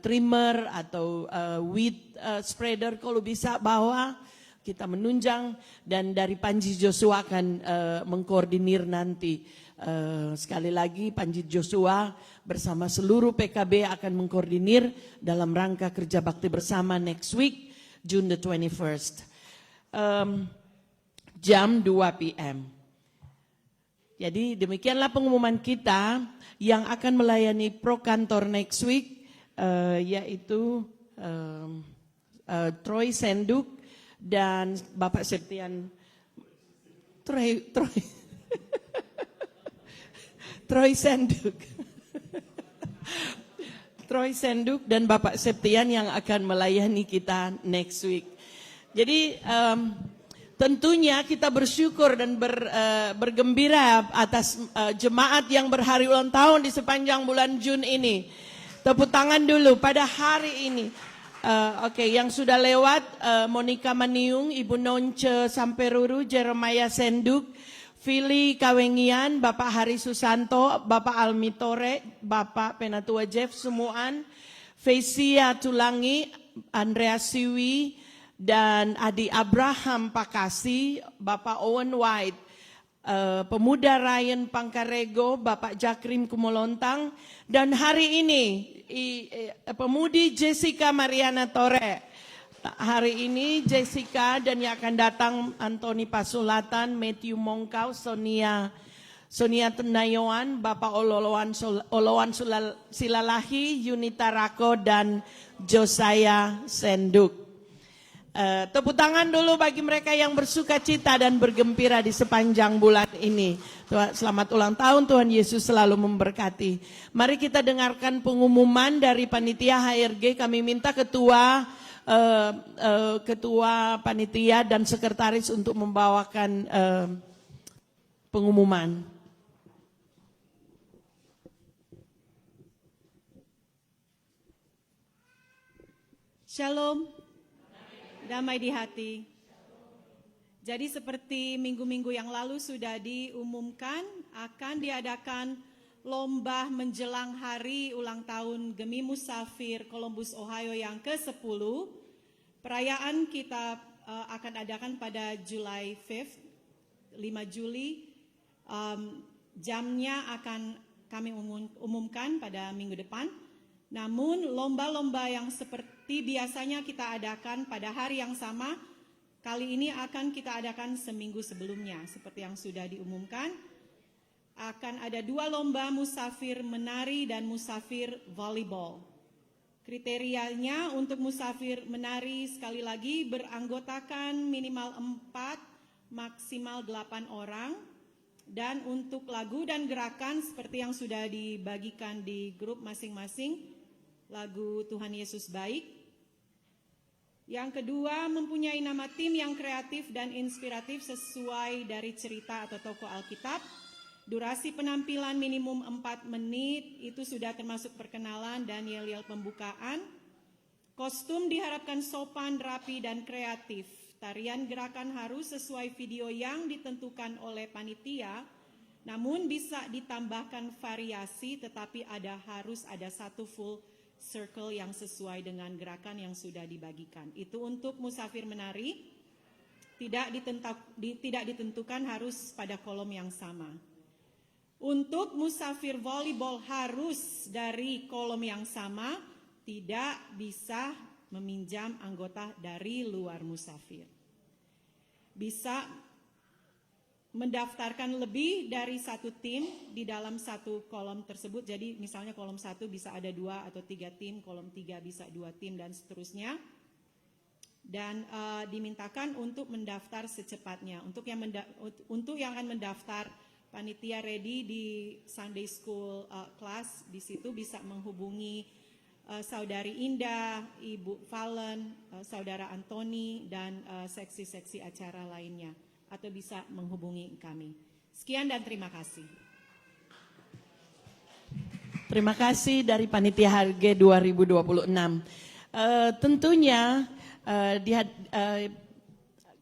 trimmer atau weed spreader kalau bisa bawa, kita menunjang. Dan dari Panji Joshua akan mengkoordinir nanti. Sekali lagi Panji Joshua bersama seluruh PKB akan mengkoordinir dalam rangka kerja bakti bersama next week, June the 21st. Jam 2 PM. Jadi demikianlah pengumuman kita yang akan melayani Prokantor next week, yaitu Troy Senduk dan Bapak Septian Troy Senduk. Troy Senduk dan Bapak Septian yang akan melayani kita next week. Jadi tentunya kita bersyukur dan bergembira atas jemaat yang berhari ulang tahun di sepanjang bulan Jun ini. Tepuk tangan dulu pada hari ini. Oke, yang sudah lewat, Monica Maniung, Ibu Nonce Samperuru, Jeremiah Senduk, Fili Kawengian, Bapak Hari Susanto, Bapak Almi Tore, Bapak Penatua Jeff Sumuan, Fesia Tulangi, Andrea Siwi, dan Adi Abraham Pakasi, Bapak Owen White, Pemuda Ryan Pangkarego, Bapak Jakrim Kumolontang, dan hari ini Pemudi Jessica Mariana Tore. Hari ini Jessica dan yang akan datang Antoni Pasulatan, Matthew Mongkau, Sonia Tenayoan, Bapak Olowan Silalahi, Yunita Rako, dan Josiah Senduk. Tepuk tangan dulu bagi mereka yang bersuka cita dan bergembira di sepanjang bulan ini. Selamat ulang tahun, Tuhan Yesus selalu memberkati. Mari kita dengarkan pengumuman dari panitia HRG. Kami minta ketua panitia dan sekretaris untuk membawakan pengumuman. Shalom. Damai di hati. Jadi seperti minggu-minggu yang lalu sudah diumumkan akan diadakan lomba menjelang hari ulang tahun Gemi Musafir Columbus, Ohio yang ke-10. Perayaan kita akan adakan pada July 5th, 5 Juli. Jamnya akan kami umumkan pada minggu depan. Namun lomba-lomba yang seperti biasanya kita adakan pada hari yang sama, kali ini akan kita adakan seminggu sebelumnya. Seperti yang sudah diumumkan, akan ada 2 lomba musafir menari dan musafir volleyball. Kriterianya untuk musafir menari sekali lagi beranggotakan minimal 4, maksimal 8 orang. Dan untuk lagu dan gerakan seperti yang sudah dibagikan di grup masing-masing, lagu Tuhan Yesus Baik. Yang kedua, mempunyai nama tim yang kreatif dan inspiratif sesuai dari cerita atau tokoh Alkitab. Durasi penampilan minimum 4 menit, itu sudah termasuk perkenalan dan yel-yel pembukaan. Kostum diharapkan sopan, rapi, dan kreatif. Tarian gerakan harus sesuai video yang ditentukan oleh panitia, namun bisa ditambahkan variasi, tetapi harus ada satu full circle yang sesuai dengan gerakan yang sudah dibagikan. Itu untuk musafir menari, tidak ditentukan harus pada kolom yang sama. Untuk musafir volleyball harus dari kolom yang sama, tidak bisa meminjam anggota dari luar musafir. Bisa mendaftarkan lebih dari satu tim di dalam satu kolom tersebut. Jadi misalnya kolom 1 bisa ada 2 atau 3 tim, kolom 3 bisa 2 tim dan seterusnya. Dan dimintakan untuk mendaftar secepatnya. Untuk yang akan mendaftar, panitia ready di Sunday School class, di situ bisa menghubungi Saudari Indah, Ibu Valen, Saudara Antoni, dan seksi-seksi acara lainnya. Atau bisa menghubungi kami. Sekian dan terima kasih. Terima kasih dari Panitia HRG 2026. Tentunya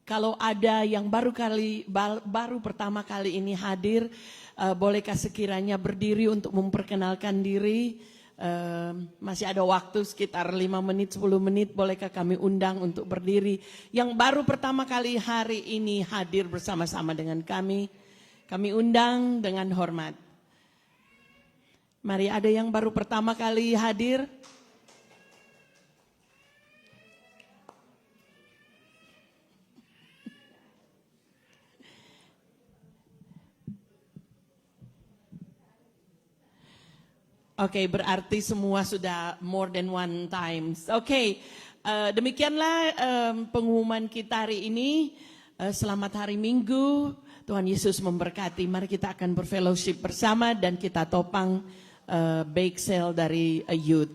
kalau ada yang baru pertama kali ini hadir, bolehkah sekiranya berdiri untuk memperkenalkan diri? Masih ada waktu sekitar 5 menit, 10 menit, bolehkah kami undang untuk berdiri. Yang baru pertama kali hari ini hadir bersama-sama dengan kami undang dengan hormat. Mari, ada yang baru pertama kali hadir? Oke, berarti semua sudah more than one times. Oke, demikianlah pengumuman kita hari ini. Selamat hari Minggu, Tuhan Yesus memberkati. Mari kita akan berfellowship bersama dan kita topang bake sale dari youth.